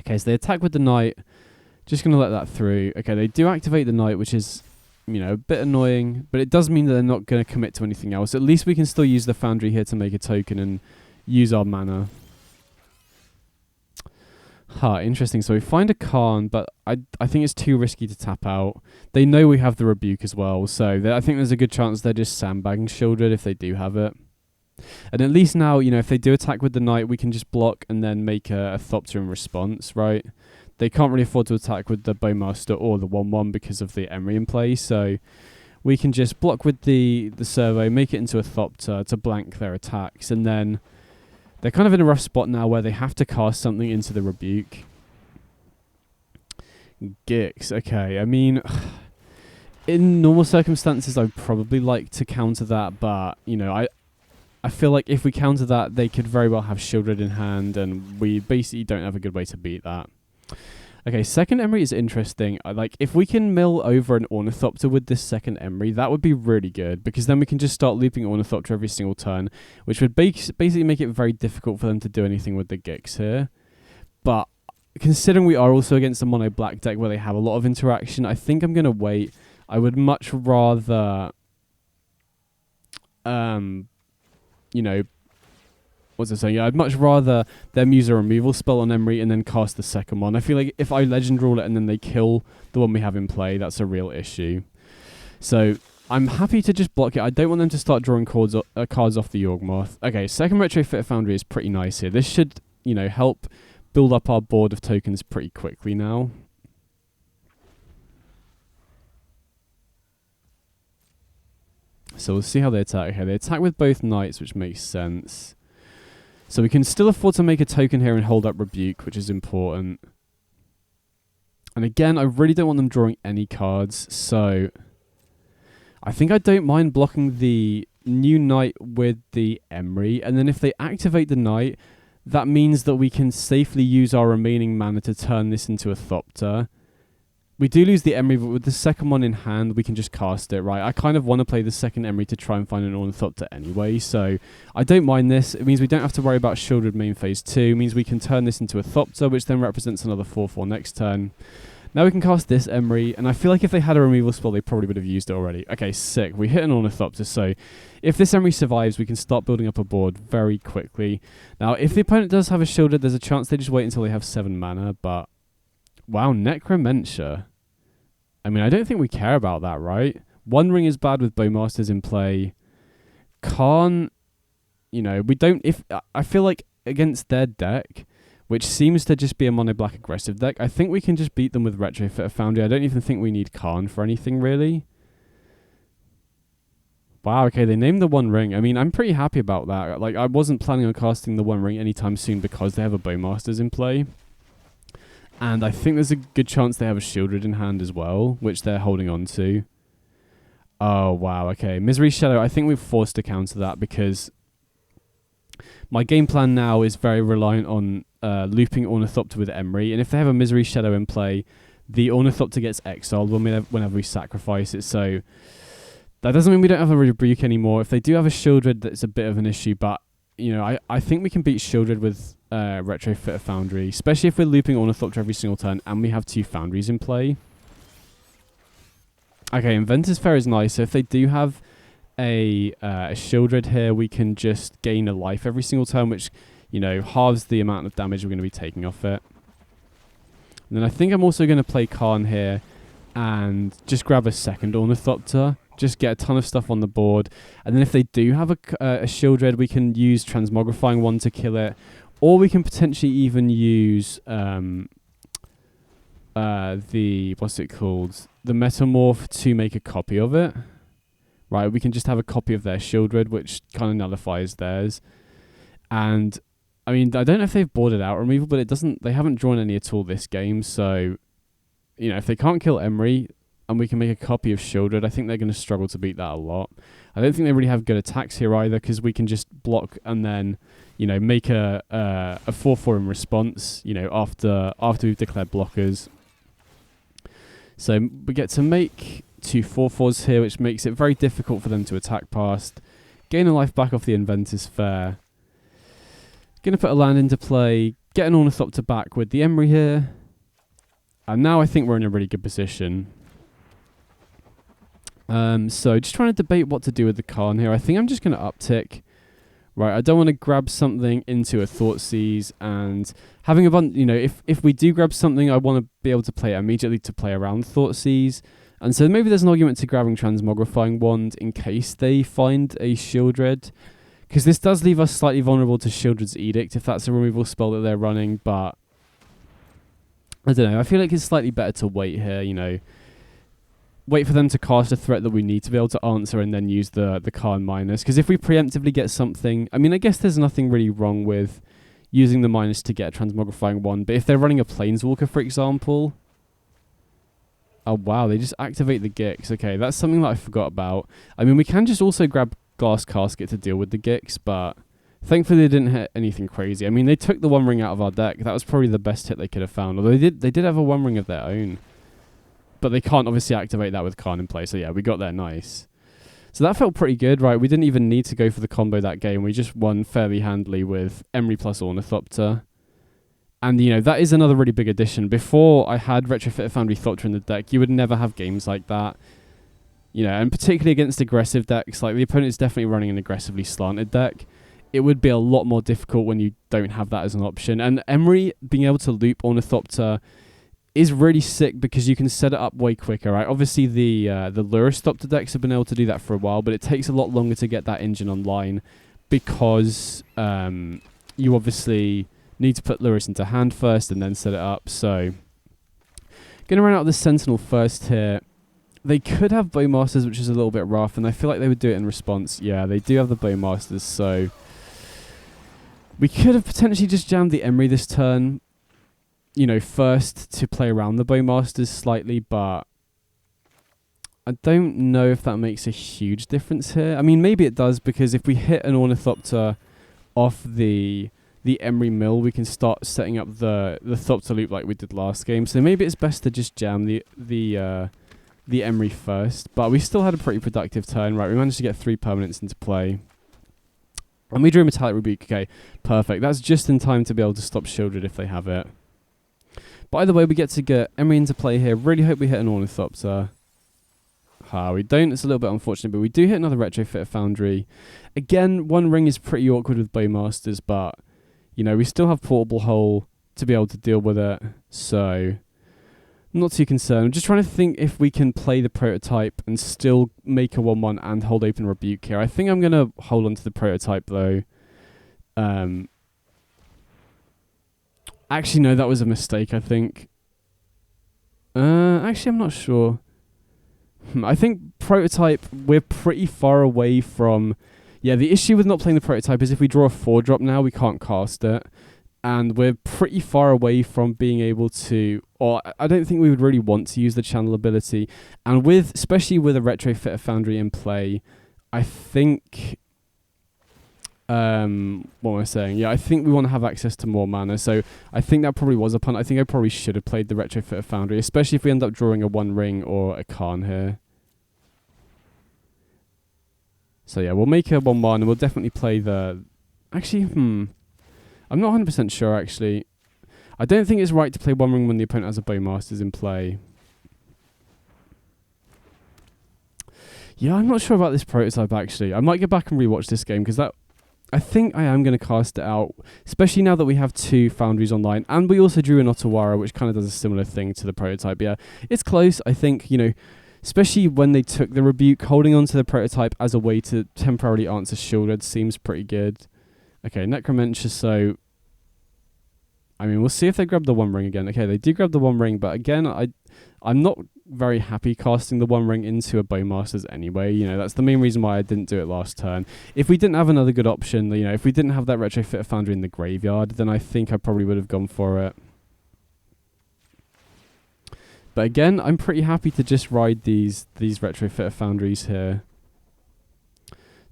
A: Okay, so they attack with the Knight. Just going to let that through. Okay, they do activate the Knight, which is, you know, a bit annoying, but it does mean that they're not going to commit to anything else. At least we can still use the Foundry here to make a token and use our mana. Interesting. So we find a Khan, but I think it's too risky to tap out. They know we have the Rebuke as well, so I think there's a good chance they're just sandbagging Shieldred if they do have it. And at least now, you know, if they do attack with the Knight, we can just block and then make a Thopter in response, right? They can't really afford to attack with the Bowmaster or the 1-1 because of the Emery in play, so we can just block with the Servo, make it into a Thopter to blank their attacks, and then they're kind of in a rough spot now where they have to cast something into the Rebuke. Gix, okay, I mean, in normal circumstances I'd probably like to counter that, but, you know, I feel like if we counter that, they could very well have Shieldred in hand, and we basically don't have a good way to beat that. Okay, second Emery is interesting. Like, if we can mill over an Ornithopter with this second Emery, that would be really good, because then we can just start looping Ornithopter every single turn, which would basically make it very difficult for them to do anything with the Gix here. But considering we are also against a mono black deck where they have a lot of interaction, I think I'm going to wait. I would much rather, you know, what's I saying? Yeah, I'd much rather them use a removal spell on Emery and then cast the second one. I feel like if I legend rule it and then they kill the one we have in play, that's a real issue. So I'm happy to just block it. I don't want them to start drawing cards off the Yawgmoth. Okay, second Retrofit Foundry is pretty nice here. This should, you know, help build up our board of tokens pretty quickly now. So we'll see how they attack here. They attack with both Knights, which makes sense. So we can still afford to make a token here and hold up Rebuke, which is important. And again, I really don't want them drawing any cards, so I think I don't mind blocking the new Knight with the Emery, and then if they activate the Knight, that means that we can safely use our remaining mana to turn this into a Thopter. We do lose the Emery, but with the second one in hand, we can just cast it, right? I kind of want to play the second Emery to try and find an Ornithopter anyway, so I don't mind this. It means we don't have to worry about Shieldred main phase 2. It means we can turn this into a Thopter, which then represents another 4/4 next turn. Now we can cast this Emery, and I feel like if they had a removal spell, they probably would have used it already. Okay, sick. We hit an Ornithopter, so if this Emery survives, we can start building up a board very quickly. Now, if the opponent does have a Shieldred, there's a chance they just wait until they have 7 mana, but wow, Necromentia. I mean, I don't think we care about that, right? One Ring is bad with Bowmasters in play. Khan, you know, we don't... I feel like against their deck, which seems to just be a mono-black aggressive deck, I think we can just beat them with Retrofit Foundry. I don't even think we need Khan for anything, really. Wow, okay, they named the One Ring. I mean, I'm pretty happy about that. Like, I wasn't planning on casting the One Ring anytime soon because they have a Bowmasters in play. And I think there's a good chance they have a Shieldred in hand as well, which they're holding on to. Oh, wow, okay. Misery Shadow, I think we're forced to counter that because my game plan now is very reliant on looping Ornithopter with Emery. And if they have a Misery Shadow in play, the Ornithopter gets exiled whenever we sacrifice it. So that doesn't mean we don't have a Rebuke anymore. If they do have a Shieldred, that's a bit of an issue, but you know, I think we can beat Shieldred with Retrofit a Foundry, especially if we're looping Ornithopter every single turn and we have 2 Foundries in play. Okay, Inventor's Fair is nice. So if they do have a Shieldred here, we can just gain a life every single turn, which, you know, halves the amount of damage we're going to be taking off it. And then I think I'm also going to play Karn here and just grab a second Ornithopter. Just get a ton of stuff on the board. And then if they do have a Shieldred, we can use Transmogrifying one to kill it. Or we can potentially even use what's it called? The Metamorph to make a copy of it. Right, we can just have a copy of their Shieldred, which kind of nullifies theirs. And I mean, I don't know if they've boarded out removal, but they haven't drawn any at all this game. So, you know, if they can't kill Emery and we can make a copy of Shieldred, I think they're going to struggle to beat that a lot. I don't think they really have good attacks here either, because we can just block and then, you know, make a 4/4 in response, you know, after we've declared blockers. So we get to make 2 4/4s here, which makes it very difficult for them to attack past. Gain a life back off the Inventor's Fair. Going to put a land into play, get an Ornithopter back with the Emery here. And now I think we're in a really good position. So just trying to debate what to do with the Karn here. I think I'm just going to uptick. Right, I don't want to grab something into a Thoughtseize, and having a bunch, you know, if we do grab something, I want to be able to play it immediately to play around Thoughtseize. And so maybe there's an argument to grabbing Transmogrifying Wand in case they find a Shieldred, because this does leave us slightly vulnerable to Shieldred's Edict if that's a removal spell that they're running, but I don't know, I feel like it's slightly better to wait here, you know. Wait for them to cast a threat that we need to be able to answer and then use the Karn minus. Because if we preemptively get something... I mean, I guess there's nothing really wrong with using the minus to get a Transmogrifying one. But if they're running a Planeswalker, for example... Oh, wow, they just activate the Gix. Okay, that's something that I forgot about. I mean, we can just also grab Glass Casket to deal with the Gix, but... Thankfully, they didn't hit anything crazy. I mean, they took the One Ring out of our deck. That was probably the best hit they could have found. Although they did have a One Ring of their own. But they can't obviously activate that with Karn in play. So yeah, we got there nice. So that felt pretty good, right? We didn't even need to go for the combo that game. We just won fairly handily with Emery plus Ornithopter. And, you know, that is another really big addition. Before I had Retrofit a Foundry Thopter in the deck, you would never have games like that. You know, and particularly against aggressive decks, like the opponent's definitely running an aggressively slanted deck. It would be a lot more difficult when you don't have that as an option. And Emery being able to loop Ornithopter is really sick because you can set it up way quicker, right? Obviously, the Luristopter decks have been able to do that for a while, but it takes a lot longer to get that engine online because you obviously need to put Luris into hand first and then set it up. So, going to run out the Sentinel first here. They could have Bowmasters, which is a little bit rough, and I feel like they would do it in response. Yeah, they do have the Bowmasters, so we could have potentially just jammed the Emery this turn, you know, first to play around the Bowmasters slightly, but I don't know if that makes a huge difference here. I mean, maybe it does, because if we hit an Ornithopter off the Emery Mill, we can start setting up the Thopter loop like we did last game. So maybe it's best to just jam the Emery first. But we still had a pretty productive turn, right? We managed to get 3 permanents into play. And we drew Metallic Rebuke. Okay, perfect. That's just in time to be able to stop Shieldred if they have it. But either way, we get to get Emery into play here. Really hope we hit an Ornithopter. We don't. It's a little bit unfortunate, but we do hit another Retrofit Foundry. Again, One Ring is pretty awkward with Bowmasters, but, you know, we still have Portable Hole to be able to deal with it. So, I'm not too concerned. I'm just trying to think if we can play the Prototype and still make a 1/1 and hold open Rebuke here. I think I'm going to hold on to the Prototype, though. Actually, no, that was a mistake, I think. Actually, I'm not sure. I think Prototype, we're pretty far away from... Yeah, the issue with not playing the Prototype is if we draw a 4-drop now, we can't cast it. And we're pretty far away from being able to... Or I don't think we would really want to use the channel ability. And with, especially with a Retrofit Foundry in play, I think... what am I saying? Yeah, I think we want to have access to more mana. So I think that probably was a punt. I think I probably should have played the Retrofit Foundry, especially if we end up drawing a One Ring or a Karn here. So yeah, we'll make a 1/1 and we'll definitely play the Actually, I'm not 100% sure, actually. I don't think it's right to play One Ring when the opponent has a Bowmasters in play. Yeah, I'm not sure about this prototype, actually. I might go back and rewatch this game, because I think I am going to cast it out, especially now that we have 2 Foundries online, and we also drew an Otawara, which kind of does a similar thing to the prototype. Yeah, it's close. I think, you know, especially when they took the Rebuke, holding on to the prototype as a way to temporarily answer Shieldred seems pretty good. Okay, Necromancer, so... I mean, we'll see if they grab the One Ring again. Okay, they do grab the One Ring, but again, I'm not very happy casting the One Ring into a Bowmasters anyway. You know, that's the main reason why I didn't do it last turn. If we didn't have another good option, you know, if we didn't have that Retrofitter Foundry in the graveyard, then I think I probably would have gone for it. But again, I'm pretty happy to just ride these Retrofitter Foundries here.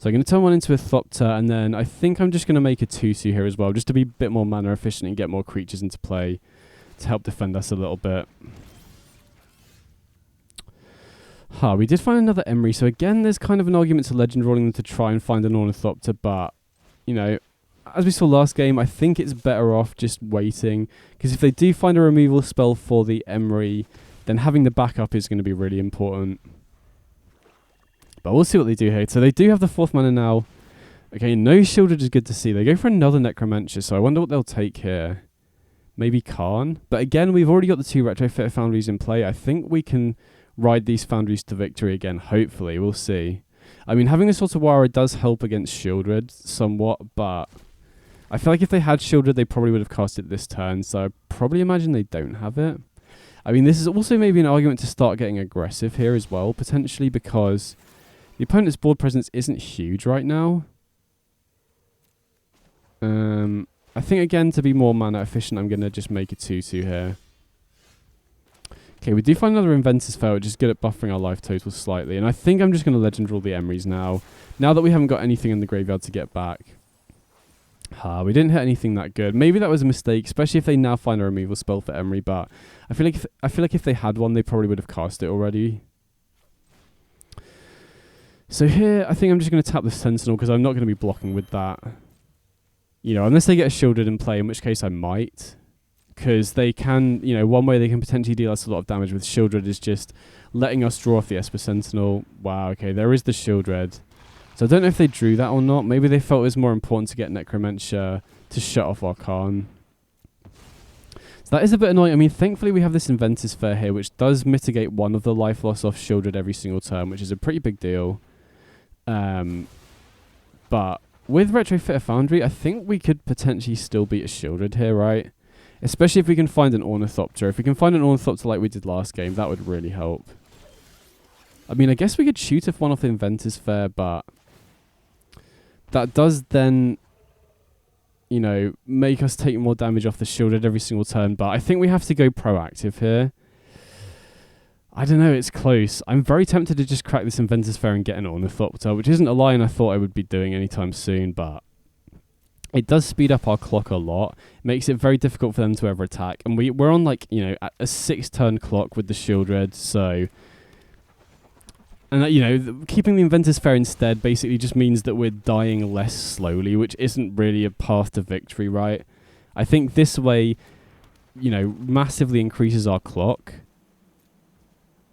A: So I'm going to turn one into a Thopter, and then I think I'm just going to make a Tusu here as well, just to be a bit more mana efficient and get more creatures into play to help defend us a little bit. We did find another Emery, so again, there's kind of an argument to Legend rolling them to try and find an Ornithopter, but, you know, as we saw last game, I think it's better off just waiting, because if they do find a removal spell for the Emery, then having the backup is going to be really important. But we'll see what they do here. So they do have the 4th mana now. Okay, no Shieldred is good to see. They go for another Necromancer, so I wonder what they'll take here. Maybe Karn. But again, we've already got the 2 Retrofitter Foundries in play. I think we can ride these Foundries to victory again, hopefully. We'll see. I mean, having this Otawara does help against Shieldred somewhat, but I feel like if they had Shieldred, they probably would have cast it this turn, so I probably imagine they don't have it. I mean, this is also maybe an argument to start getting aggressive here as well, potentially, because the opponent's board presence isn't huge right now. I think, again, to be more mana efficient, I'm going to just make a 2-2 here. Okay, we do find another Inventor's Fail, which is good at buffering our life total slightly. And I think I'm just going to Legend Rule the Emerys now. Now that we haven't got anything in the graveyard to get back. We didn't hit anything that good. Maybe that was a mistake, especially if they now find a removal spell for Emery. But I feel like if they had one, they probably would have cast it already. So here, I think I'm just going to tap the Sentinel because I'm not going to be blocking with that. You know, unless they get a Shielded in play, in which case I might. Because they can, you know, one way they can potentially deal us a lot of damage with Shieldred is just letting us draw off the Esper Sentinel. Wow, okay, there is the Shieldred. So I don't know if they drew that or not. Maybe they felt it was more important to get Necromancer to shut off our Karn. So that is a bit annoying. I mean, thankfully we have this Inventor's Fair here, which does mitigate one of the life loss off Shieldred every single turn, which is a pretty big deal. But with Retrofitter Foundry, I think we could potentially still beat a Shieldred here, right? Especially if we can find an Ornithopter. If we can find an Ornithopter like we did last game, that would really help. I mean, I guess we could shoot if one off the Inventor's Fair, but that does then, you know, make us take more damage off the Shieldred every single turn. But I think we have to go proactive here. I don't know, it's close. I'm very tempted to just crack this Inventor's Fair and get an Ornithopter, which isn't a line I thought I would be doing anytime soon, but it does speed up our clock a lot. It makes it very difficult for them to ever attack. And we're on, like, you know, a 6-turn clock with the Shieldred, so... And, you know, keeping the Inventor's Fair instead basically just means that we're dying less slowly, which isn't really a path to victory, right? I think this way, you know, massively increases our clock.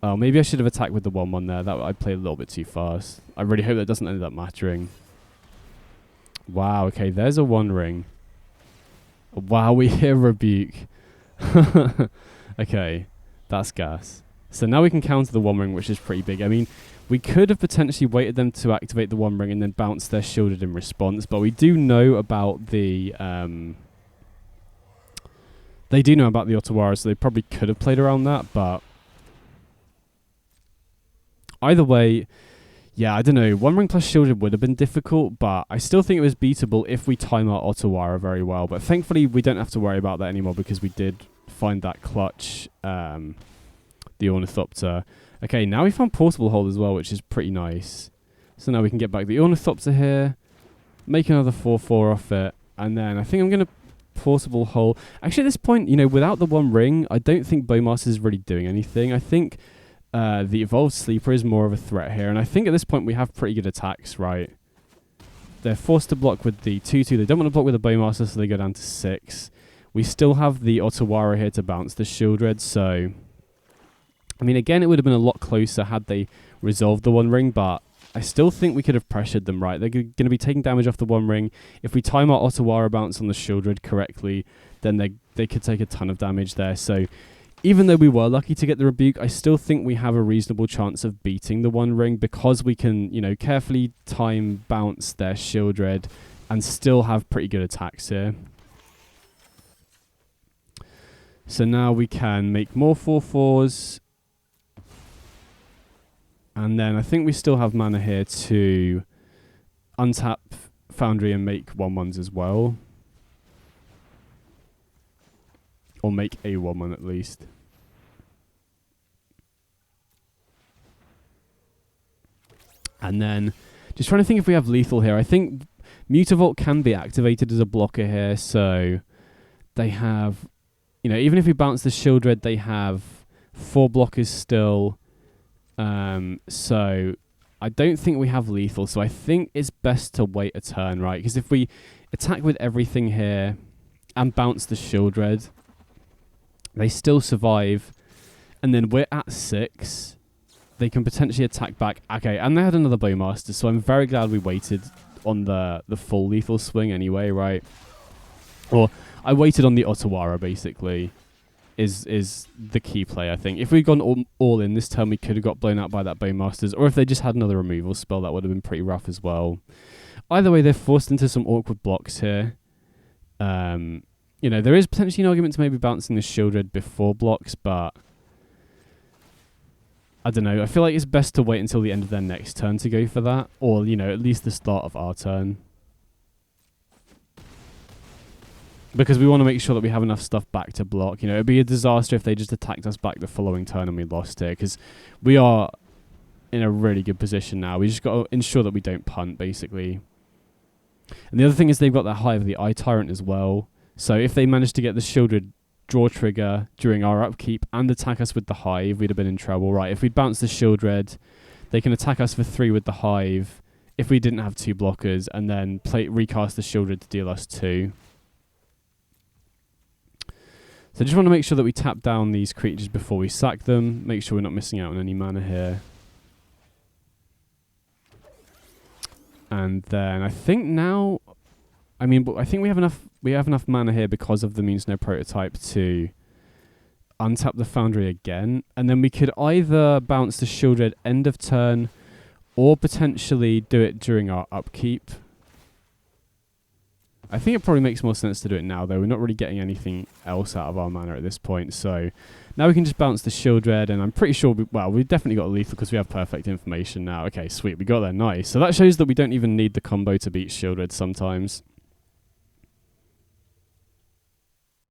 A: Oh, maybe I should have attacked with the 1-1 there. That I played a little bit too fast. I really hope that doesn't end up mattering. Wow, okay, there's a 1 ring. Wow, we hear Rebuke. Okay, that's gas. So now we can counter the 1 ring, which is pretty big. I mean, we could have potentially waited them to activate the 1 ring and then bounce their Shielded in response, but we do know about the... they do know about the Otawara, so they probably could have played around that, but... Either way, yeah, I don't know. 1 ring plus Shielded would have been difficult, but I still think it was beatable if we time our Otawara very well. But thankfully, we don't have to worry about that anymore because we did find that clutch, the Ornithopter. Okay, now we found Portable Hold as well, which is pretty nice. So now we can get back the Ornithopter here, make another 4/4 off it, and then I think I'm going to Portable Hold. Actually, at this point, you know, without the 1 ring, I don't think Bowmaster is really doing anything. I think... the Evolved Sleeper is more of a threat here, and I think at this point we have pretty good attacks, right? they're forced to block with the 2/2. They don't want to block with the Bowmaster, so they go down to 6. We still have the Otawara here to bounce the Shieldred, so I mean, again, it would have been a lot closer had they resolved the One Ring, but I still think we could have pressured them, right? They're going to be taking damage off the One Ring. If we time our Otawara bounce on the Shieldred correctly, then they could take a ton of damage there. So even though we were lucky to get the Rebuke, I still think we have a reasonable chance of beating the One Ring because we can, you know, carefully time bounce their Shieldred and still have pretty good attacks here. So now we can make more 4/4s. And then I think we still have mana here to untap Foundry and make 1/1s as well. Or make a 1/1 at least. And then, just trying to think if we have lethal here. I think Mutavault can be activated as a blocker here, so they have, you know, even if we bounce the Shieldred, they have 4 blockers still. So I don't think we have lethal, so I think it's best to wait a turn, right? Because if we attack with everything here and bounce the Shieldred, they still survive, and then we're at 6. They can potentially attack back. Okay, and they had another Bowmaster, so I'm very glad we waited on the full lethal swing anyway, right? Or I waited on the Otawara, basically, is the key play, I think. If we'd gone all in this turn, we could have got blown out by that Bowmasters, or if they just had another removal spell, that would have been pretty rough as well. Either way, they're forced into some awkward blocks here. You know, there is potentially an argument to maybe bouncing the Shieldred before blocks, but I don't know. I feel like it's best to wait until the end of their next turn to go for that, or, you know, at least the start of our turn. Because we want to make sure that we have enough stuff back to block. You know, it'd be a disaster if they just attacked us back the following turn and we lost here, because we are in a really good position now. We just got to ensure that we don't punt, basically. And the other thing is they've got that Hive of the Eye Tyrant as well. So if they manage to get the Shieldred draw trigger during our upkeep and attack us with the Hive, we'd have been in trouble, right? If we'd bounce the Shieldred, they can attack us for 3 with the Hive if we didn't have 2 blockers, and then recast the Shieldred to deal us 2. So I just want to make sure that we tap down these creatures before we sack them. Make sure we're not missing out on any mana here. And then I think now, I think we have enough mana here because of the Moonsnow prototype to untap the Foundry again. And then we could either bounce the Shieldred end of turn or potentially do it during our upkeep. I think it probably makes more sense to do it now, though. We're not really getting anything else out of our mana at this point. So now we can just bounce the Shieldred, and I'm pretty sure, we've definitely got a lethal because we have perfect information now. Okay, sweet, we got there, nice. So that shows that we don't even need the combo to beat Shieldred sometimes.